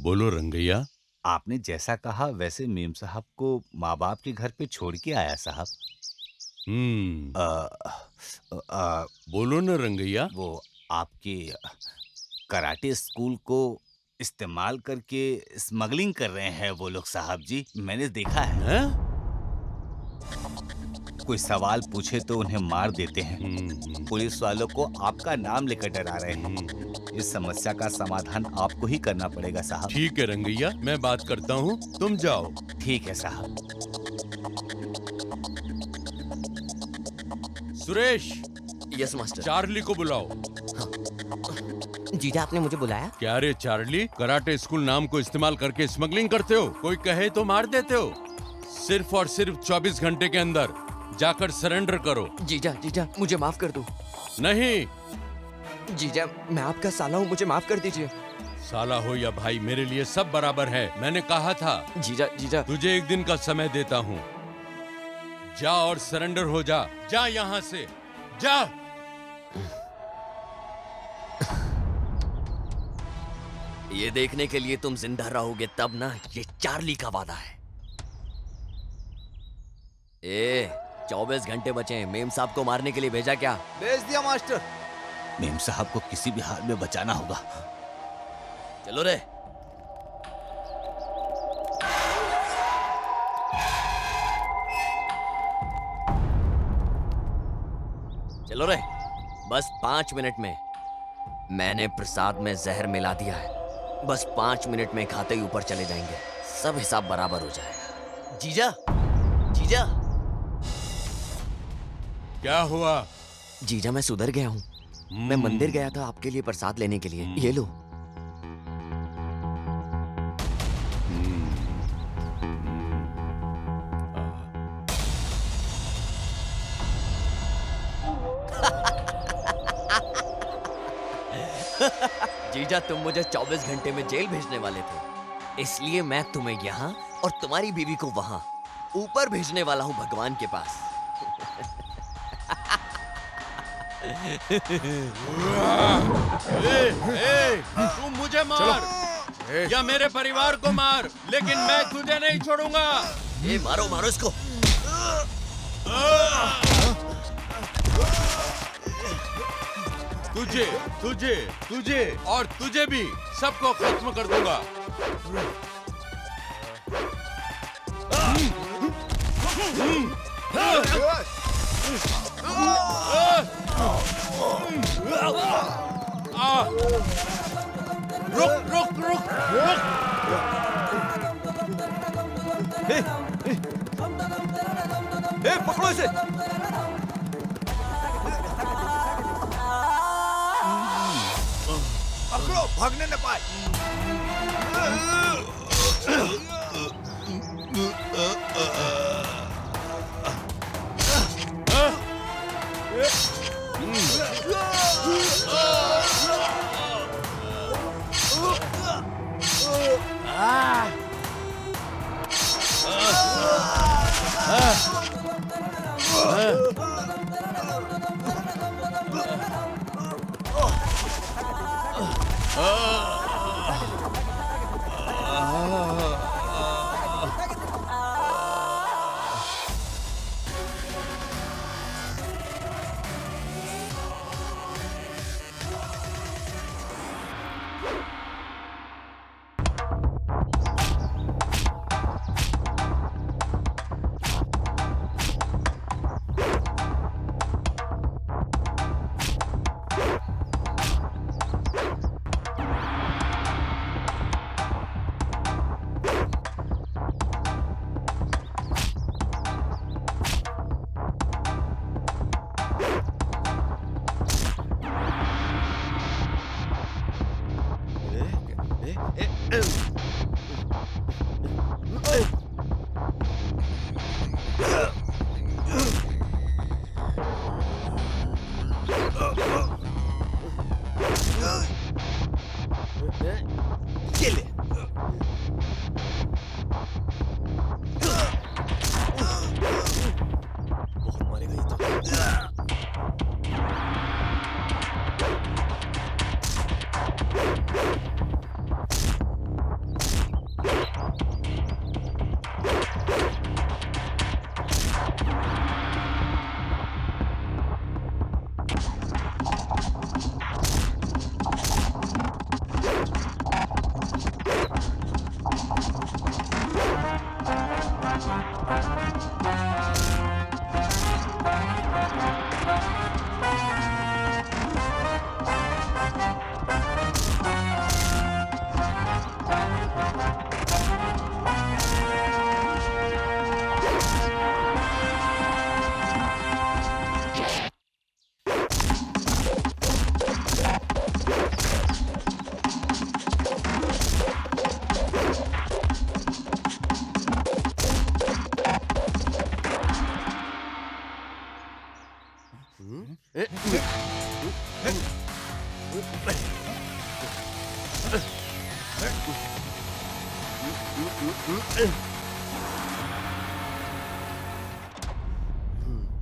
बोलो रंगैया। आपने जैसा कहा वैसे मेम साहब को माँ बाप के घर पे छोड़ के आया साहब। बोलो ना रंगैया। वो आपके कराटे स्कूल को इस्तेमाल करके स्मगलिंग कर रहे हैं वो लोग साहब जी। मैंने देखा है। कोई सवाल पूछे तो उन्हें मार देते हैं। पुलिस वालों को आपका नाम लेकर डरा रहे हैं। इस समस्या का समाधान आपको ही करना पड़ेगा साहब। ठीक है रंगैया, मैं बात करता हूँ, तुम जाओ। ठीक है साहब। सुरेश। Yes master. चार्ली को बुलाओ। जीजा आपने मुझे बुलाया? क्या रे चार्ली, कराटे स्कूल नाम को इस्तेमाल करके स्मगलिंग करते हो? कोई कहे तो मार देते हो। सिर्फ और सिर्फ 24 घंटे के अंदर जाकर सरेंडर करो। जीजा जीजा मुझे माफ कर दो। नहीं जीजा, मैं आपका साला हूँ, मुझे माफ कर दीजिए। साला हो या भाई, मेरे लिए सब बराबर है। मैंने कहा था। जीजा जीजा, तुझे एक दिन का समय देता हूँ। जा और सरेंडर हो जा। जा यहाँ से, जा। ये देखने के लिए तुम जिंदा रहोगे तब ना, ये चार्ली का वादा है। 24 घंटे बचे हैं। मेम साहब को मारने के लिए भेजा क्या? भेज दिया मास्टर। मेम साहब को किसी भी हाल में बचाना होगा। चलो रे। चलो रे। बस 5 मिनट में। मैंने प्रसाद में जहर मिला दिया है। बस 5 मिनट में खाते ही ऊपर चले जाएंगे। सब हिसाब बराबर हो जाएगा। जीजा जीजा। क्या हुआ? जीजा मैं सुधर गया हूँ। मैं मंदिर गया था आपके लिए प्रसाद लेने के लिए। ये लो। जीजा तुम मुझे 24 घंटे में जेल भेजने वाले थे, इसलिए मैं तुम्हें यहाँ और तुम्हारी बीवी को वहाँ ऊपर भेजने वाला हूँ, भगवान के पास। तू मुझे मार या मेरे परिवार को मार, लेकिन मैं तुझे नहीं छोड़ूंगा। ये मारो मारो इसको। तुझे तुझे तुझे और तुझे भी, सबको खत्म कर दूंगा। रुक रुक रुक रुक। पकड़ो इसे। पकड़ो, भागने न पाए।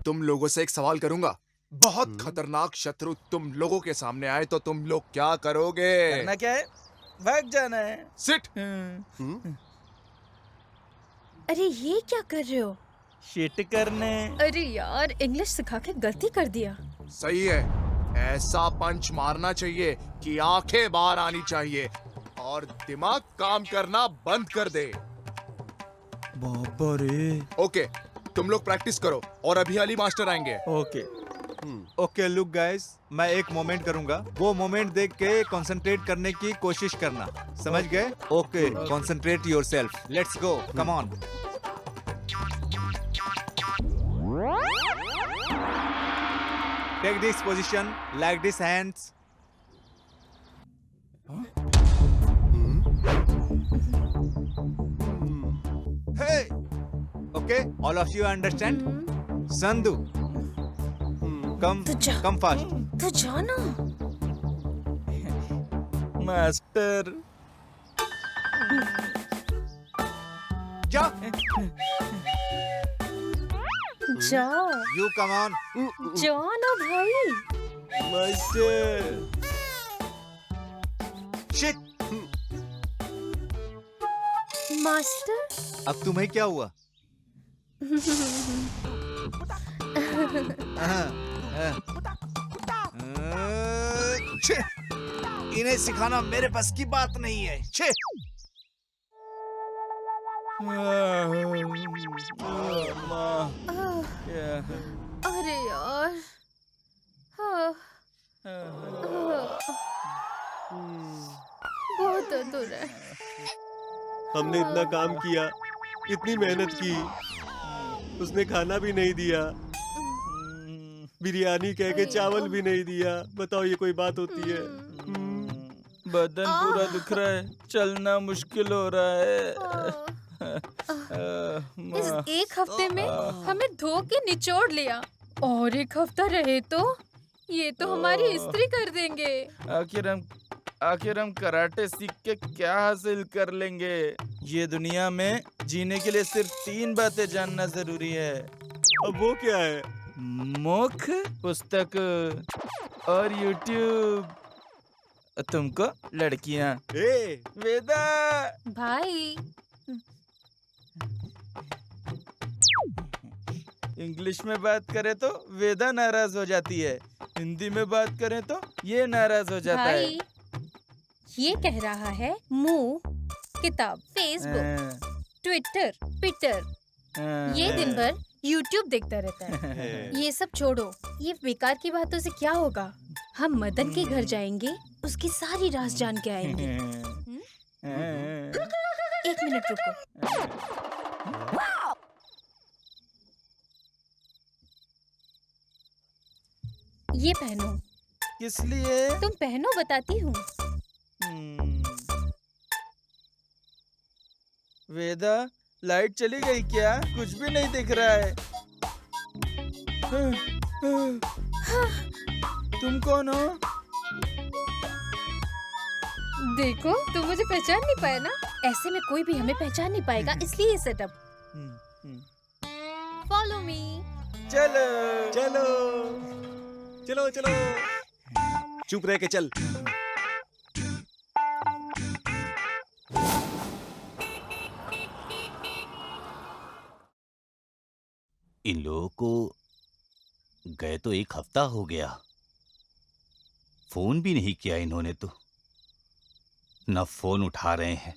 तुम लोगों से एक सवाल करूंगा। बहुत खतरनाक शत्रु तुम लोगों के सामने आए तो तुम लोग क्या करोगे? करना क्या है? भाग जाना है। सिट। अरे ये क्या कर रहे हो? शिट करने। अरे यार, इंग्लिश सिखा के गलती कर दिया। सही है, ऐसा पंच मारना चाहिए कि आंखें बाहर आनी चाहिए और दिमाग काम करना बंद कर दे। बाबा रे। ओके, तुम लोग प्रैक्टिस करो और अभी अली मास्टर आएंगे। ओके। ओके लुक गाइस, मैं एक मोमेंट करूंगा, वो मोमेंट देख के कंसंट्रेट करने की कोशिश करना, समझ गए? Okay, concentrate yourself, let's go, come on. Take this position, like this hands. Hey, okay, all of you understand? Sandhu, come fast. तू जाना। मास्टर। जा। जा। You come on. जाना भाई। मास्टर। Shit. मास्टर। अब तुम्हें क्या हुआ? छे, इन्हें सिखाना मेरे बस की बात नहीं है। छे। अरे यार। बहुत दर्द हो रहा है। हमने इतना काम किया, इतनी मेहनत की, उसने खाना भी नहीं दिया, बिरयानी कह के चावल भी नहीं दिया। बताओ ये कोई बात होती है? बदन पूरा दुख रहा है, चलना मुश्किल हो रहा है। इस एक हफ्ते में हमें धो के निचोड़ लिया, और एक हफ्ता रहे तो ये तो हमारी इस्त्री कर देंगे। आखिर हम कराटे सीख के क्या हासिल कर लेंगे? ये दुनिया में जीने के लिए सिर्फ 3 बातें जानना जरूरी है। अब वो क्या है? मुख, पुस्तक और यूट्यूब। तुमको लड़कियां। ए, वेदा भाई इंग्लिश में बात करें तो वेदा नाराज हो जाती है, हिंदी में बात करें तो ये नाराज हो जाता है। भाई ये कह रहा है मुंह, किताब, फेसबुक, ट्विटर, ट्विटर, ये दिन भर यूट्यूब देखता रहता है। ये सब छोड़ो, ये बेकार की बातों से क्या होगा। हम मदन के घर जाएंगे, उसकी सारी राज जान के आएंगे। एक मिनट रुको। ये पहनो। किस लिए? तुम पहनो, बताती हूँ। वेदा लाइट चली गई क्या? कुछ भी नहीं दिख रहा है। तुम कौन हो? देखो तुम मुझे पहचान नहीं पाए ना। ऐसे में कोई भी हमें पहचान नहीं पाएगा, इसलिए ये सेटअप। Follow me. चलो चलो चलो चलो, चुप रह के चल। इन लोगों को गए तो 1 हफ्ता हो गया, फोन भी नहीं किया इन्होंने तो, न फोन उठा रहे हैं।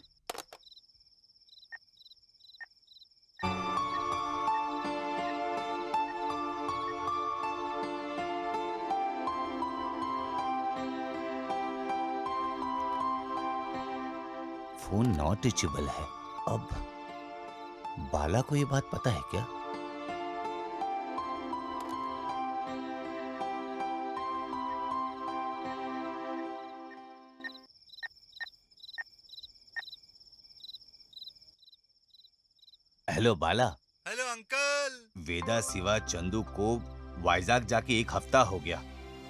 फोन नॉट रीचेबल है। अब बाला को ये बात पता है क्या? Hello Bala. Hello uncle. Veda, Shiva, Chandu को वाइजाग जाके 1 हफ्ता हो गया,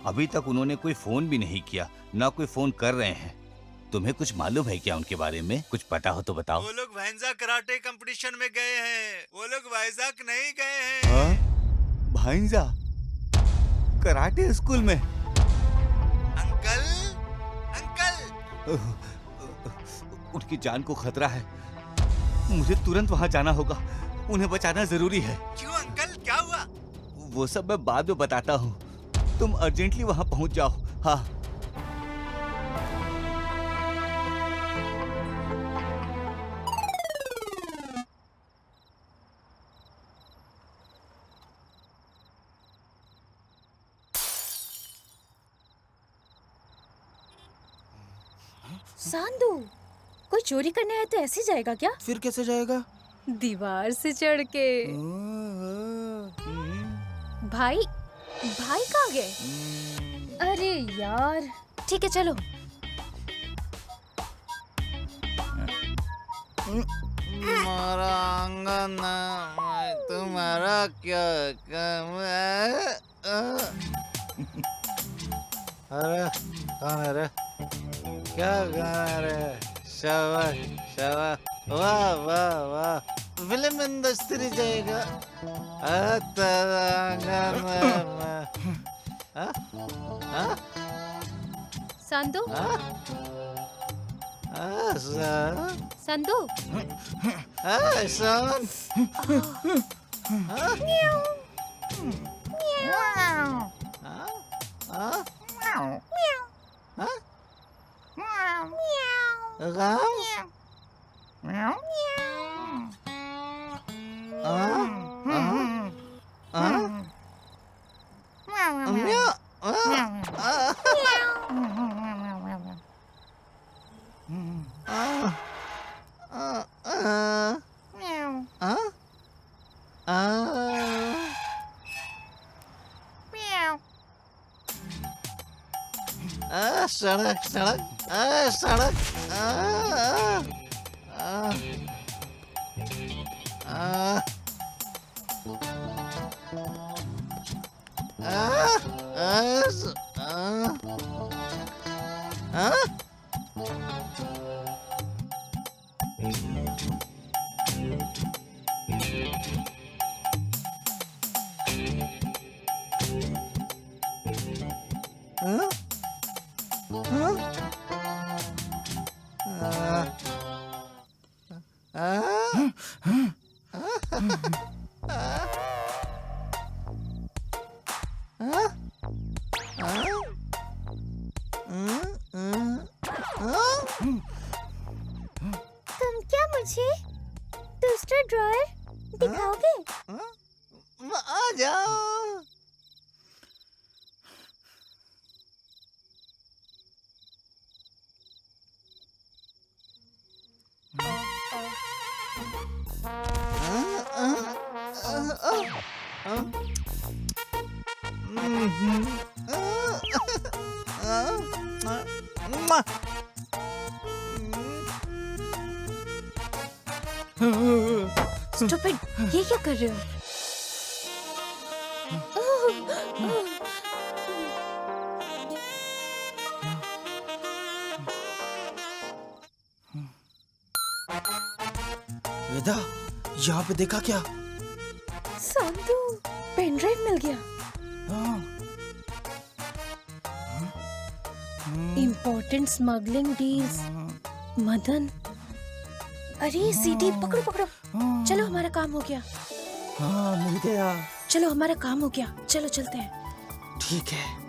अभी तक उन्होंने कोई फोन भी नहीं किया, ना कोई फोन कर रहे हैं। तुम्हें कुछ मालूम है क्या उनके बारे में? कुछ पता हो तो बताओ। वो लोग वाइजाग कराटे कंपटीशन में गए हैं, वो लोग वाइजाग नहीं गए हैं। भाईंजा कराटे स्कूल में? Uncle, uncle. उनकी जान को खतरा है, मुझे तुरंत वहां जाना होगा, उन्हें बचाना जरूरी है। क्यों अंकल, क्या हुआ? वो सब मैं बाद में बताता हूँ, तुम अर्जेंटली वहां पहुंच जाओ। हाँ। सांदू, कोई चोरी करने आए तो ऐसे जाएगा क्या? फिर कैसे जाएगा? दीवार से चढ़ के। भाई, भाई कहाँ गए? अरे यार, ठीक है चलो। तुम्हारा आंगन तुम्हारा क्या काम है? अरे कौन है रे? क्या गाना रे? शाबाश शाबाश, वाह वाह वाह, फिल्म इंडस्ट्री जाएगा। सांदू, संदू, सड़क सड़क सड़क तुम क्या मुझे दूसरा ड्रॉयर दिखाओगे? आ जाओ। स्टूपिड, ये क्या कर रहे हो? वेदा, यहाँ पे देखा क्या? संधू, पेन ड्राइव मिल गया। Important smuggling deals. मदन, अरे सीडी पकड़ो पकड़ो। चलो हमारा काम हो गया। हाँ, मिल गया। चलो हमारा काम हो गया, चलो चलते हैं। ठीक है।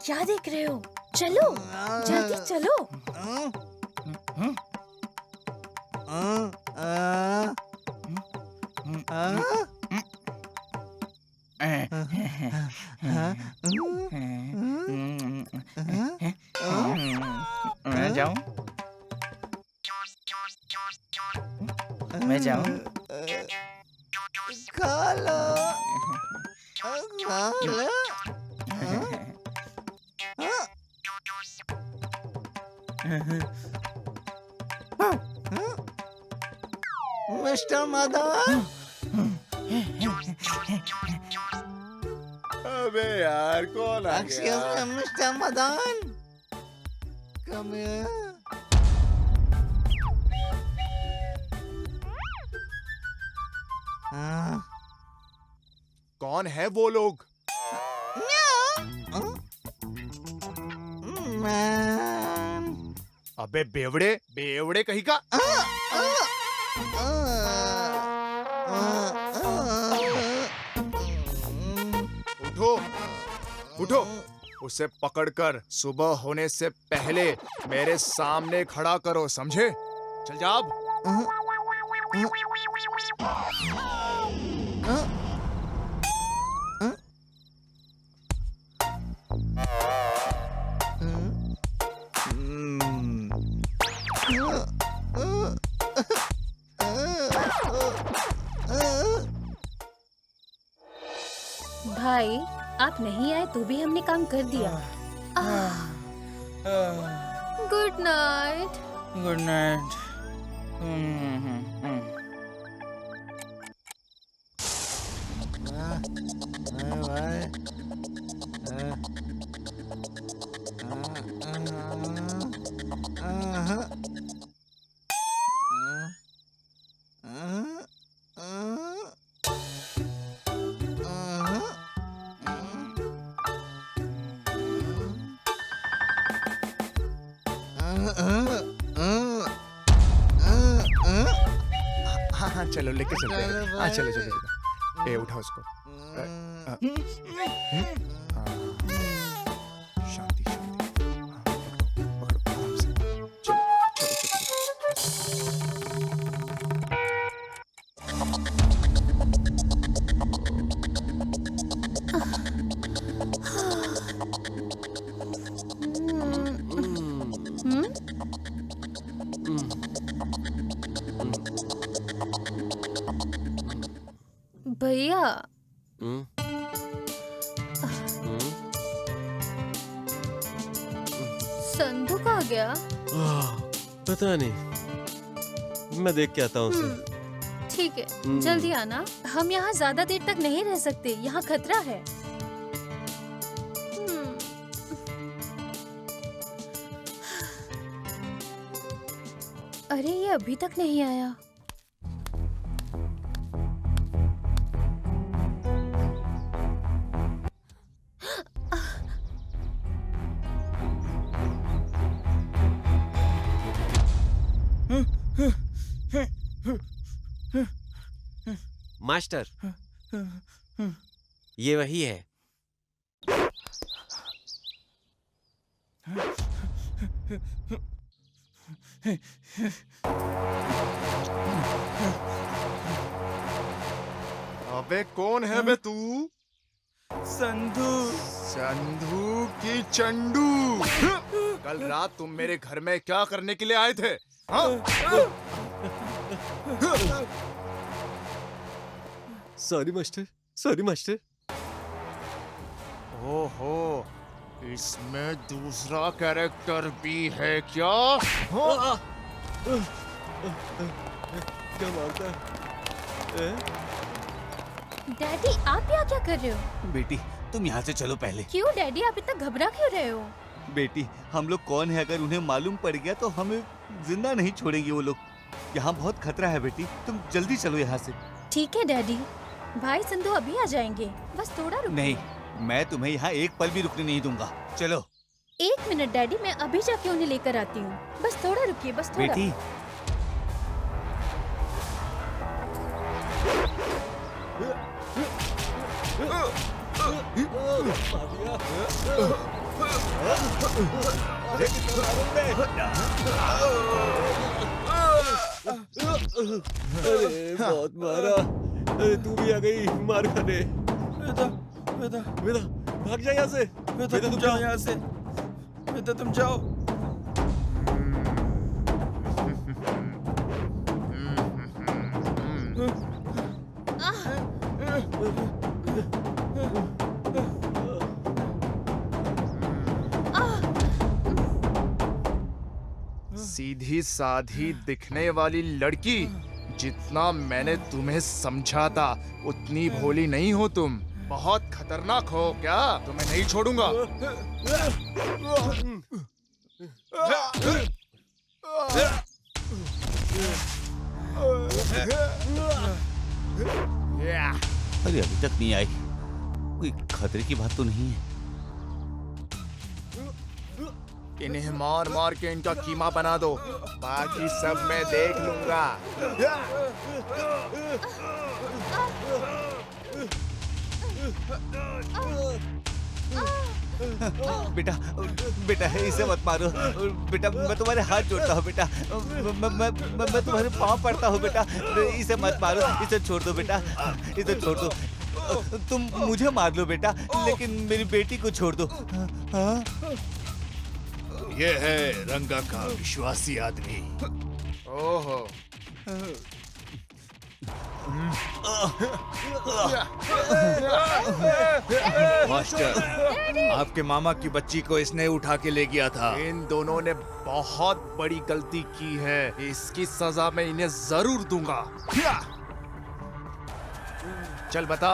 क्या देख रहे हो? चलो जल्दी चलो। मैं जाऊं? मैं जाऊं? खा लो, खा लो। मिस्टर मदन। अबे यार, कौन आ गया? Mister Madan, come here. कौन है वो लोग? अबे बेवड़े, बेवड़े कहीं का। उठो, उठो। उसे पकड़कर सुबह होने से पहले मेरे सामने खड़ा करो, समझे? चल जा अब। भाई, आप नहीं आए तो भी हमने काम कर दिया। Good night. Good night. हाँ, चलो लेके चलते हैं। हाँ, चलो चलो चलो। ए, उठा उसको। शांति शांति। हाँ, पकड़ो पकड़ो आराम से। चलो चलो भैया, संधू कहाँ गया? पता नहीं, मैं देख के आता हूँ उसे। ठीक है, जल्दी आना। हम यहाँ ज्यादा देर तक नहीं रह सकते, यहाँ खतरा है। अरे ये अभी तक नहीं आया। मास्टर, ये वही है। अबे कौन है बे तू? संधू। संधू की चंडू। कल रात तुम मेरे घर में क्या करने के लिए आए थे? हाँ? Sorry master, sorry master. ओहो, इसमें दूसरा कैरेक्टर भी है क्या? हाँ? क्या मारता है? डैडी आप यहाँ क्या कर रहे हो? बेटी तुम यहाँ से चलो पहले। क्यों डैडी आप इतना घबरा क्यों रहे हो? बेटी हम लोग कौन है, अगर उन्हें मालूम पड़ गया तो हमें जिंदा नहीं छोड़ेंगे वो लोग। यहाँ बहुत खतरा है बेटी, तुम जल्दी चलो यहाँ से। ठीक है डैडी, भाई संधू अभी आ जाएंगे, बस थोड़ा रुको। नहीं, मैं तुम्हें यहाँ एक पल भी रुकने नहीं दूंगा। चलो। 1 मिनट डैडी, मैं अभी जाके उन्हें लेकर आती हूँ। बस थोड़ा रुकिए, बस थोड़ा। बेटी अरे बहुत मारा। अरे तू भी आ गई मार खाने। वेदा, वेदा, वेदा भाग जा यहाँ से। वेदा तुम जाओ यहाँ से। वेदा तुम जाओ। सीधी साधी दिखने वाली लड़की, जितना मैंने तुम्हें समझा था उतनी भोली नहीं हो तुम। बहुत खतरनाक हो क्या? तुम्हें नहीं छोड़ूंगा। अरे अभी तक नहीं आई, कोई खतरे की बात तो नहीं है। इन्हें मार मार के इनका कीमा बना दो, बाकी सब मैं देख लूंगा। बेटा बेटा इसे मत मारो बेटा, मैं तुम्हारे हाथ जोड़ता हूँ बेटा, मैं तुम्हारे पाँव पड़ता हूँ बेटा, इसे मत मारो, इसे छोड़ दो बेटा, इसे छोड़ दो। तुम मुझे मार लो बेटा, लेकिन मेरी बेटी को छोड़ दो। हाँ? ये है रंगा का विश्वासी आदमी। ओहो, मास्टर, आपके मामा की बच्ची को इसने उठा के ले गया था। इन दोनों ने बहुत बड़ी गलती की है, इसकी सजा मैं इन्हें जरूर दूंगा। चल बता,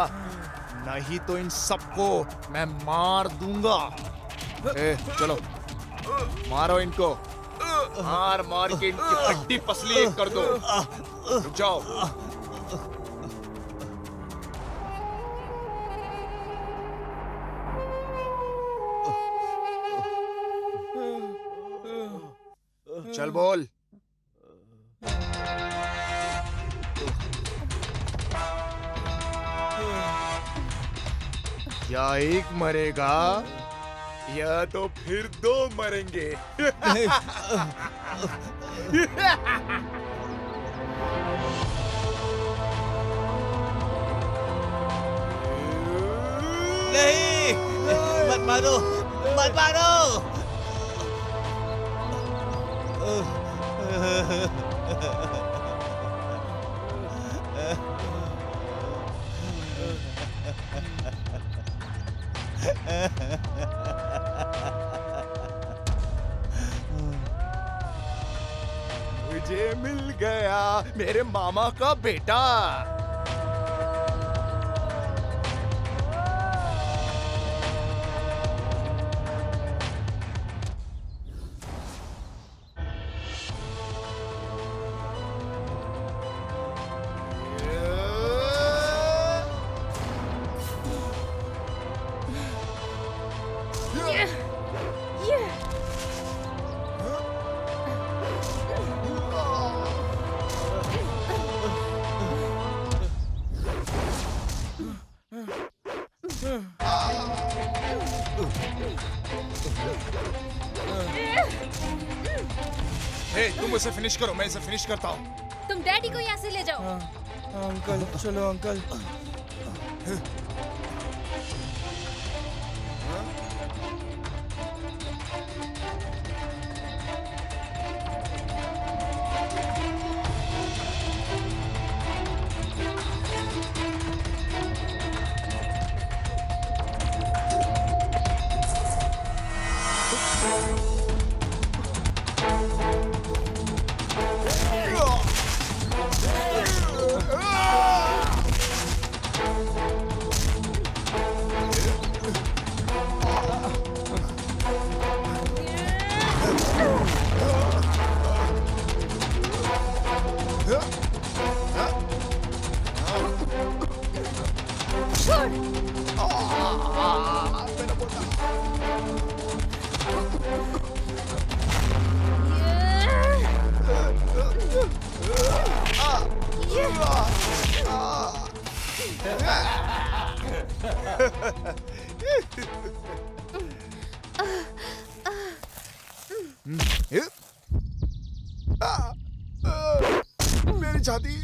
नहीं तो इन सबको मैं मार दूंगा। चलो मारो इनको, मार मार के इनकी हड्डी पसली एक कर दो। रुक जाओ। चल बोल। या एक मरेगा या तो फिर 2 मरेंगे। नहीं, मत मारो, मत मारो। मुझे मिल गया मेरे मामा का बेटा। हे, तुम उसे फिनिश करो, मैं इसे फिनिश करता हूँ। तुम डैडी को यहाँ से ले जाओ। अंकल चलो अंकल। मेरी छाती।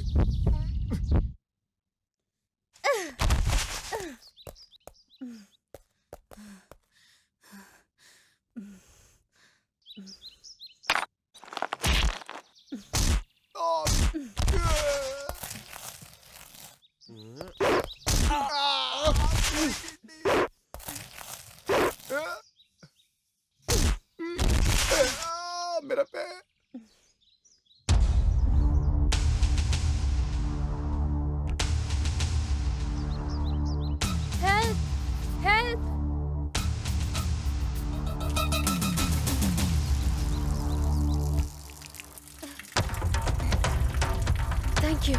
मेरा पैर। Help help. Thank you.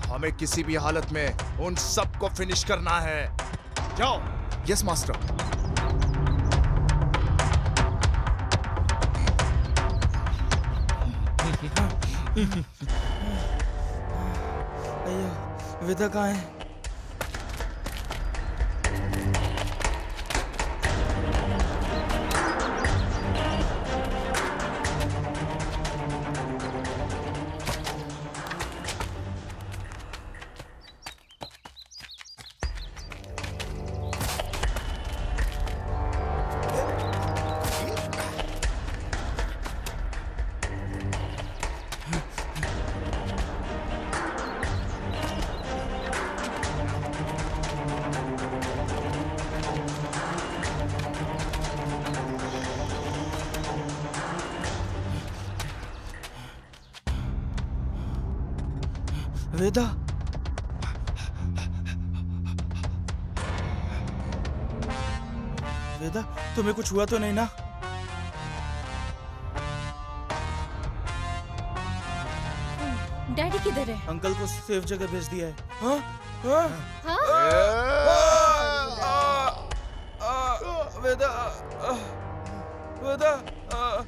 हमें किसी भी हालत में उन सबको फिनिश करना है। जाओ। Yes master. अय्यो, वेदा कहाँ है? वेदा, वेदा, तुम्हें कुछ हुआ तो नहीं ना? डैडी किधर है? अंकल को सेफ जगह भेज दिया है। हाँ? हाँ? वेदा, वेदा, हाँ?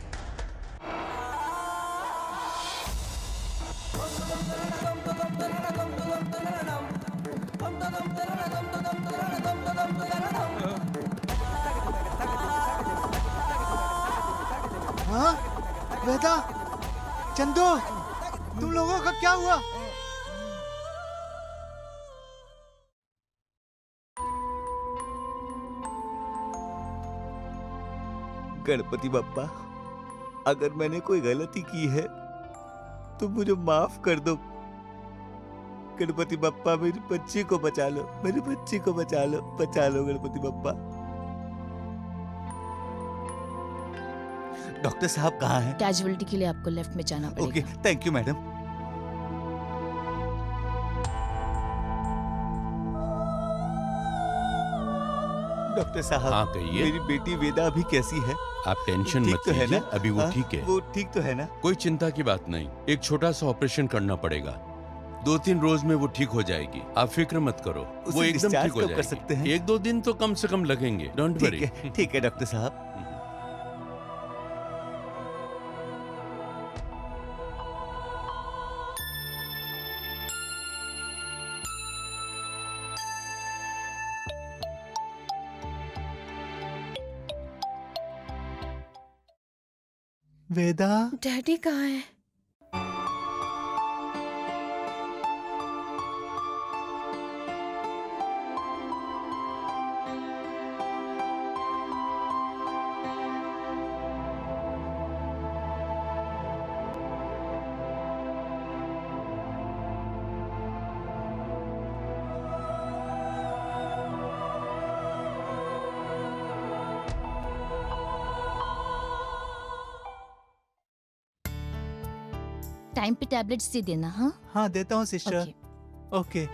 वेदा, चंदू, तुम लोगों का क्या हुआ? गणपति बप्पा, अगर मैंने कोई गलती की है तो मुझे माफ कर दो। गणपति बप्पा, मेरी बच्ची को बचा लो, मेरी बच्ची को बचा लो, बचा लो गणपति बप्पा। डॉक्टर साहब कहाँ हैं? कैजुअलिटी के लिए आपको लेफ्ट में जाना पड़ेगा। Okay, thank you madam. Doctor साहब, हाँ, कहिए। मेरी बेटी वेदा अभी कैसी है? आप टेंशन ठीक मत तो है लीजिए, ना? अभी वो हाँ, ठीक है। वो ठीक तो है ना? कोई चिंता की बात नहीं, एक छोटा सा ऑपरेशन करना पड़ेगा। 2-3 रोज में वो ठीक हो जाएगी, आप फिक्र मत करो। उसे वो एकदम discharge ठीक हो कब कर जाएगी। सकते हैं? 1-2 दिन तो कम से कम लगेंगे, डोंट वरी। ठीक है डॉक्टर साहब। वेदा, डैडी कहाँ है? टाइम पे टैबलेट्स दे देना। हाँ हाँ देता हूँ सिस्टर। ओके। ओके।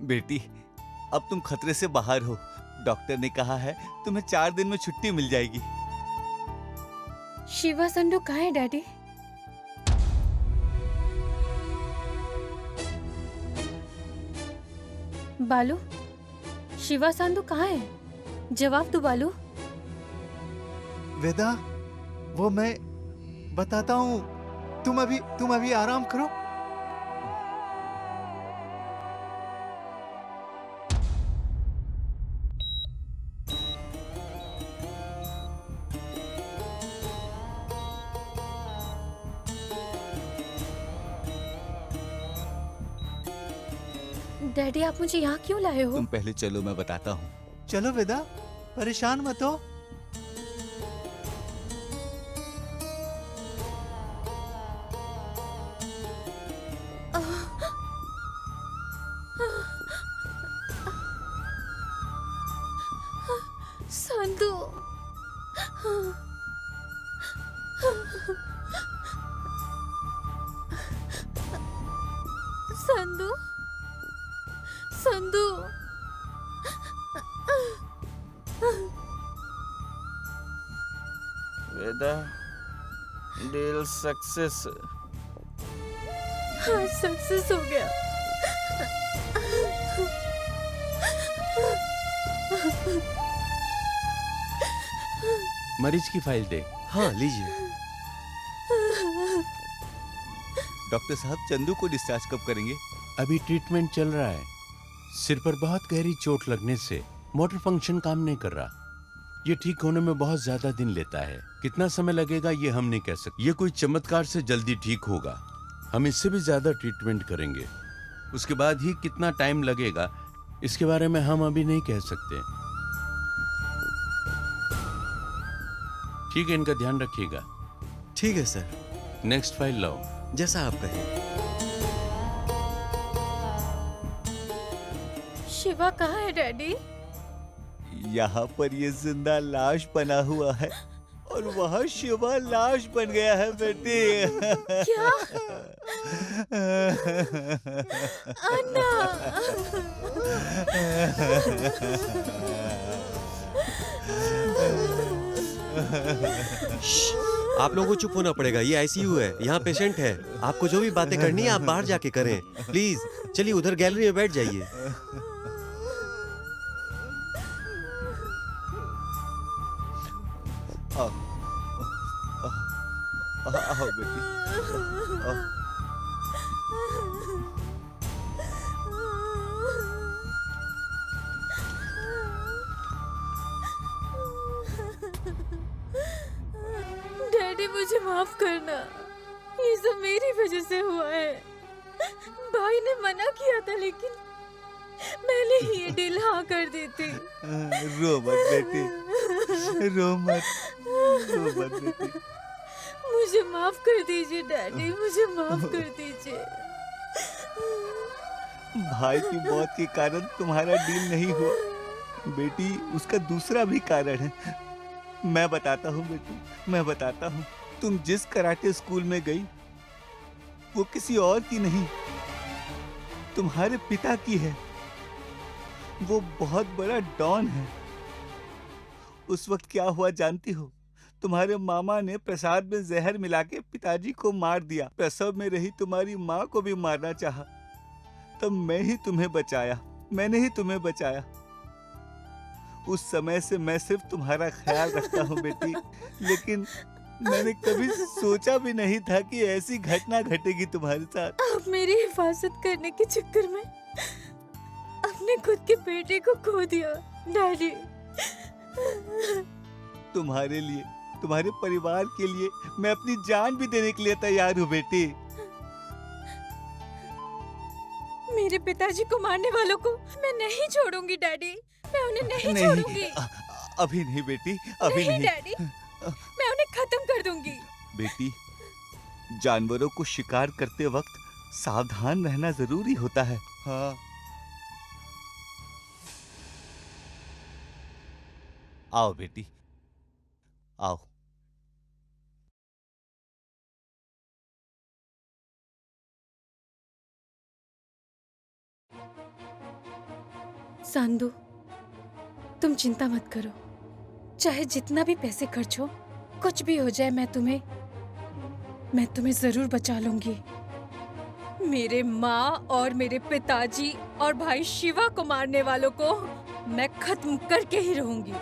बेटी, अब तुम खतरे से बाहर हो। डॉक्टर ने कहा है तुम्हें 4 दिन में छुट्टी मिल जाएगी। शिवा संडू कहाँ है डैडी? बालू, शिवा संडू कहाँ है? जवाब दो बालू। वेदा, वो मैं बताता हूँ। तुम अभी आराम करो। डैडी आप मुझे यहाँ क्यों लाए हो? तुम पहले चलो, मैं बताता हूँ। चलो वेदा, परेशान मत हो। संधू, संधू, संधू, वेदा, डील सक्सेस। हाँ सक्सेस हो गया। मरीज की फाइल दे। हाँ लीजिए। डॉक्टर साहब, चंदू को डिस्चार्ज कब करेंगे? अभी ट्रीटमेंट चल रहा है। सिर पर बहुत गहरी चोट लगने से मोटर फंक्शन काम नहीं कर रहा। ये ठीक होने में बहुत ज्यादा दिन लेता है। कितना समय लगेगा ये हम नहीं कह सकते। ये कोई चमत्कार से जल्दी ठीक होगा। हम इससे भी ज्यादा ट्रीटमेंट करेंगे। उसके बाद ही कितना टाइम लगेगा इसके बारे में हम अभी नहीं कह सकते। ठीक है, इनका ध्यान रखिएगा। ठीक है सर। नेक्स्ट फाइल लाओ। जैसा आप कहें। शिवा कहाँ है डैडी? यहाँ पर ये जिंदा लाश बना हुआ है और वहाँ शिवा लाश बन गया है बेटी। क्या? अन्ना। आप लोगों को चुप होना पड़ेगा। ये आईसीयू है, यहाँ पेशेंट है। आपको जो भी बातें करनी है आप बाहर जाके करें प्लीज। चलिए उधर गैलरी में बैठ जाइए। आओ बेटी, आओ। डैडी मुझे माफ करना, ये सब मेरी वजह से हुआ है। भाई ने मना किया था लेकिन मैंने ही ये डील हाँ कर दी थी। रो मत बेटी, रो मत, रो मत बेटी। मुझे माफ कर दीजिए डैडी, मुझे माफ कर दीजिए। भाई की मौत के कारण तुम्हारा डील नहीं हुआ बेटी, उसका दूसरा भी कारण है। मैं बताता हूँ बेटी, मैं बताता हूँ। तुम जिस कराटे स्कूल में गई वो किसी और की नहीं, तुम्हारे पिता की है। वो बहुत बड़ा डॉन है। उस वक्त क्या हुआ जानती हो? तुम्हारे मामा ने प्रसाद में जहर मिला के पिताजी को मार दिया। प्रसव में रही तुम्हारी माँ को भी मारना चाहा, तब मैं ही तुम्हें बचाया, मैंने ही तुम्हें बचाया। उस समय से मैं सिर्फ तुम्हारा ख्याल रखता हूँ बेटी, लेकिन मैंने कभी सोचा भी नहीं था कि ऐसी घटना घटेगी तुम्हारे साथ। आप मेरी हिफाजत करने के चक्कर में अब अपने खुद के बेटे को खो दिया डैडी। तुम्हारे लिए, तुम्हारे परिवार के लिए मैं अपनी जान भी देने के लिए तैयार हूँ बेटी। मेरे पिताजी को मारने वालों को मैं नहीं छोड़ूंगी डैडी, मैं उन्हें नहीं छोड़ूंगी। अभी नहीं बेटी, अभी नहीं डैडी, मैं उन्हें खत्म कर दूंगी। बेटी, जानवरों को शिकार करते वक्त सावधान रहना जरूरी होता है। हाँ। आओ बेटी, आओ। सांदू, तुम चिंता मत करो, चाहे जितना भी पैसे खर्च हो, कुछ भी हो जाए, मैं तुम्हें जरूर बचा लूंगी। मेरे माँ और मेरे पिताजी और भाई शिवा को मारने वालों को मैं खत्म करके ही रहूंगी।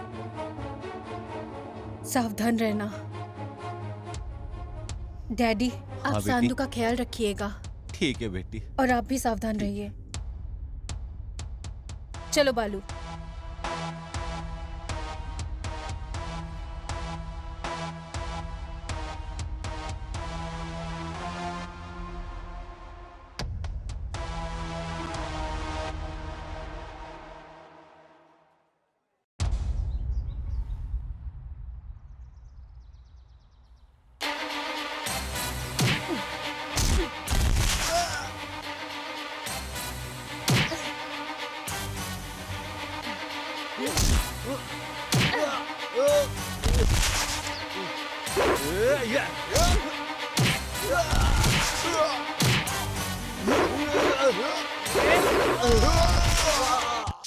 सावधान रहना डैडी। आप सांदू का ख्याल रखिएगा। ठीक है बेटी। और आप भी सावधान रहिए। चलो बालू।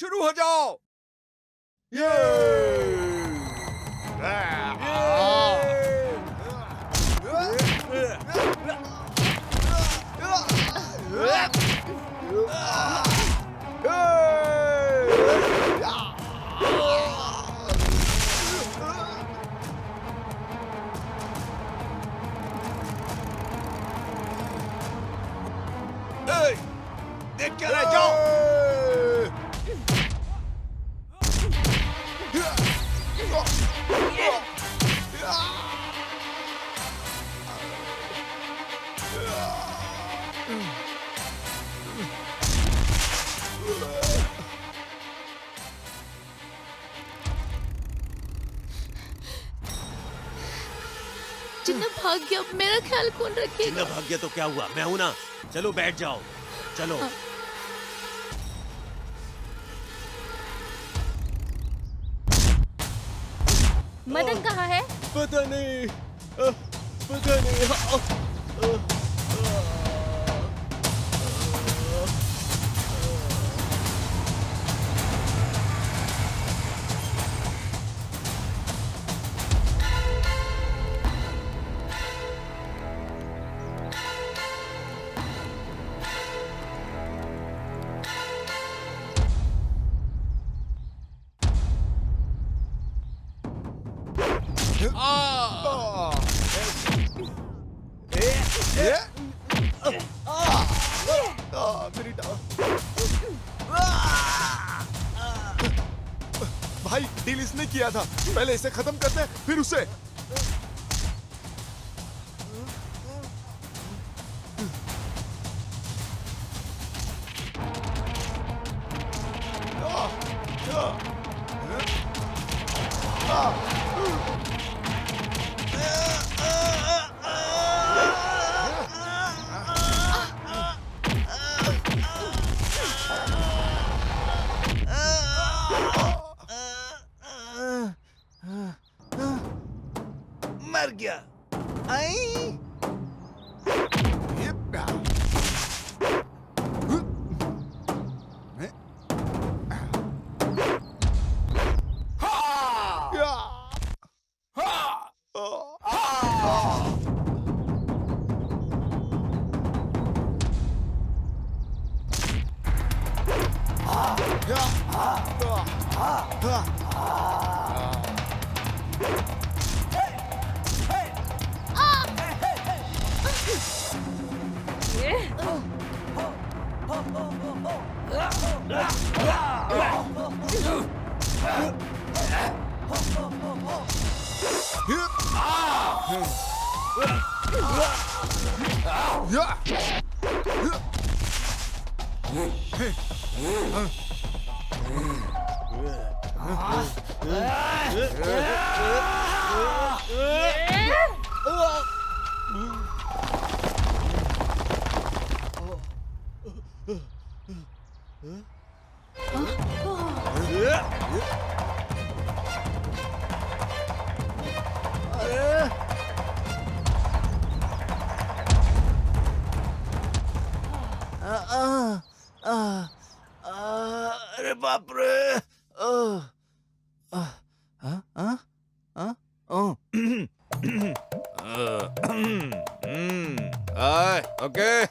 शुरू हो जाओ। देख क्या रह जाओ। जिन्ना भाग गया, मेरा ख्याल कौन रखेगा? जिन्ना भाग गया तो क्या हुआ, मैं हूं ना। चलो बैठ जाओ, चलो। मदन कहाँ है? पता नहीं, पता नहीं। भाई डील इसने किया था, पहले इसे खत्म करते हैं फिर उसे। मर गया। आई अरे बाप रे। ओके।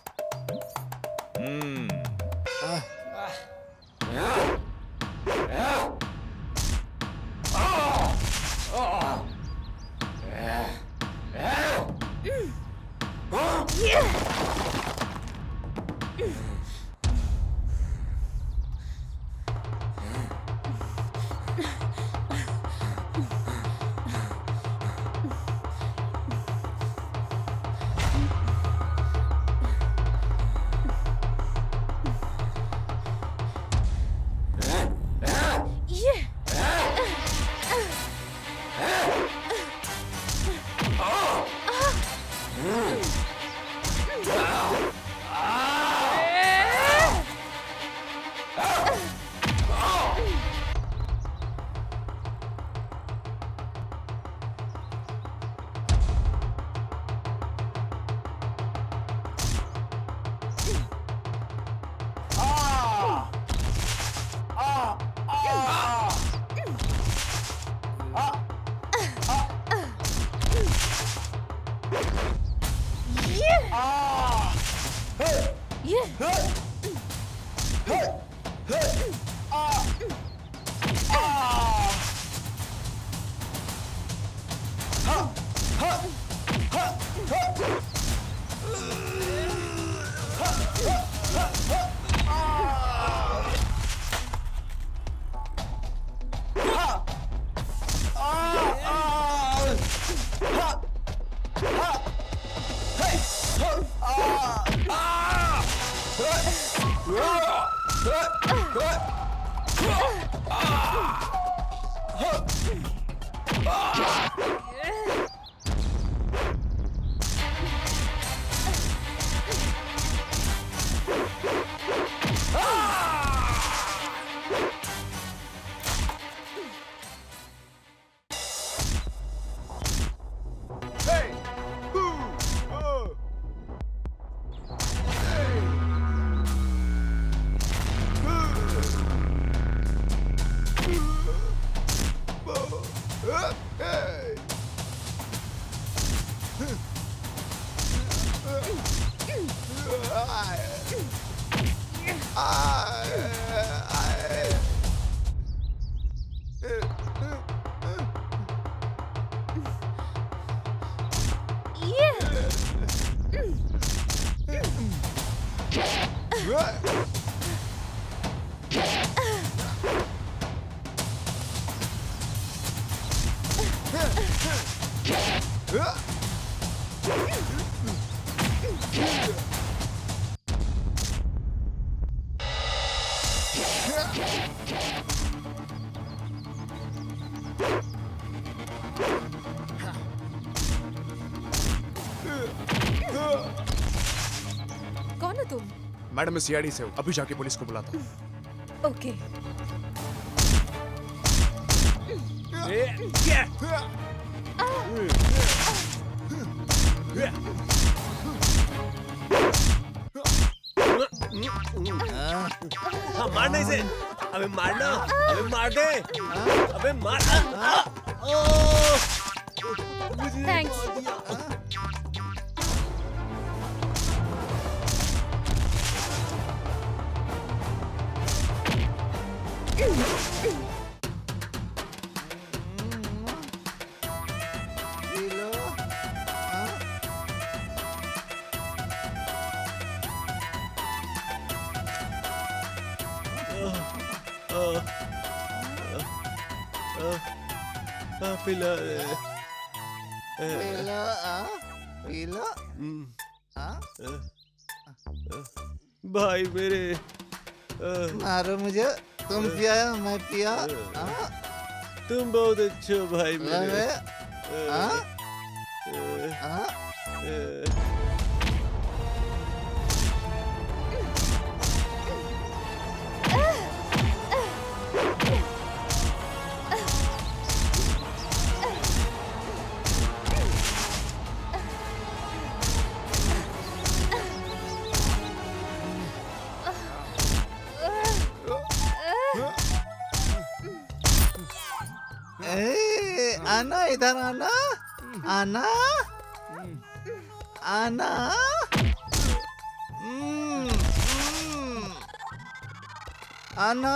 कौन हो तुम? मैडम मैं सीआईडी से हूँ, अभी जाके पुलिस को बुलाता हूँ। ओके। हाँ मारना इसे। अबे मारना। अबे मार दे। अबे मार। थैंक्स। पिला पीला पीला भाई मेरे मारो मुझे, तुम पिया मैं पिया। तुम बहुत अच्छे हो भाई मेरे। आना इधर, आना आना आना। आना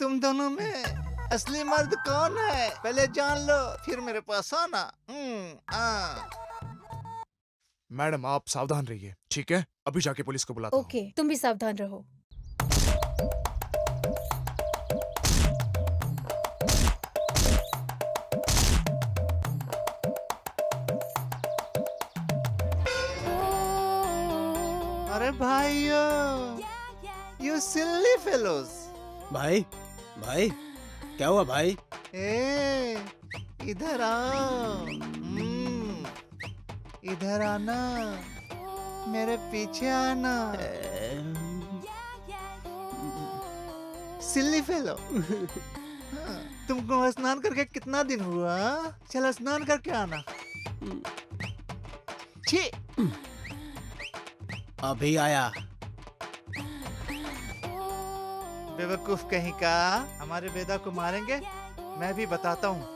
तुम दोनों में असली मर्द कौन है पहले जान लो, फिर मेरे पास आना। मैडम आप सावधान रहिए, ठीक है? अभी जाके पुलिस को बुलाता हूँ। ओके, तुम भी सावधान रहो। अरे भाइयों, यू सिली फेलोज। भाई भाई क्या हुआ भाई? ए इधर आओ, इधर आना, मेरे पीछे आना। सिल्ली फेलो। तुमको स्नान करके कितना दिन हुआ? चलो स्नान करके आना। छी, अभी आया। बेवकूफ कहीं का, हमारे वेदा को मारेंगे? मैं भी बताता हूँ।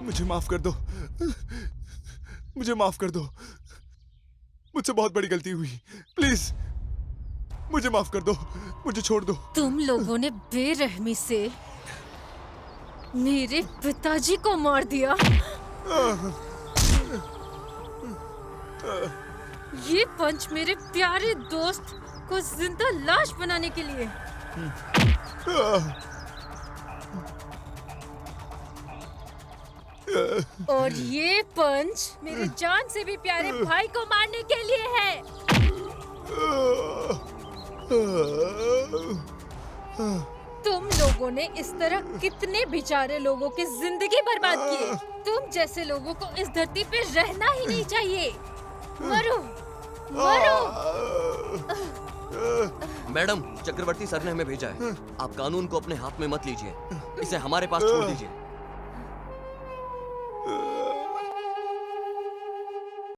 मुझे माफ कर दो, मुझे माफ कर दो, मुझसे बहुत बड़ी गलती हुई, प्लीज मुझे माफ कर दो, मुझे छोड़ दो। तुम लोगों ने बेरहमी से मेरे पिताजी को मार दिया। ये पंच मेरे प्यारे दोस्त को जिंदा लाश बनाने के लिए। और ये पंच मेरे जान से भी प्यारे भाई को मारने के लिए है। तुम लोगों ने इस तरह कितने बेचारे लोगों की जिंदगी बर्बाद की। तुम जैसे लोगों को इस धरती पे रहना ही नहीं चाहिए। मरो, मरो। मैडम, चक्रवर्ती सर ने हमें भेजा है। आप कानून को अपने हाथ में मत लीजिए, इसे हमारे पास छोड़ दीजिए।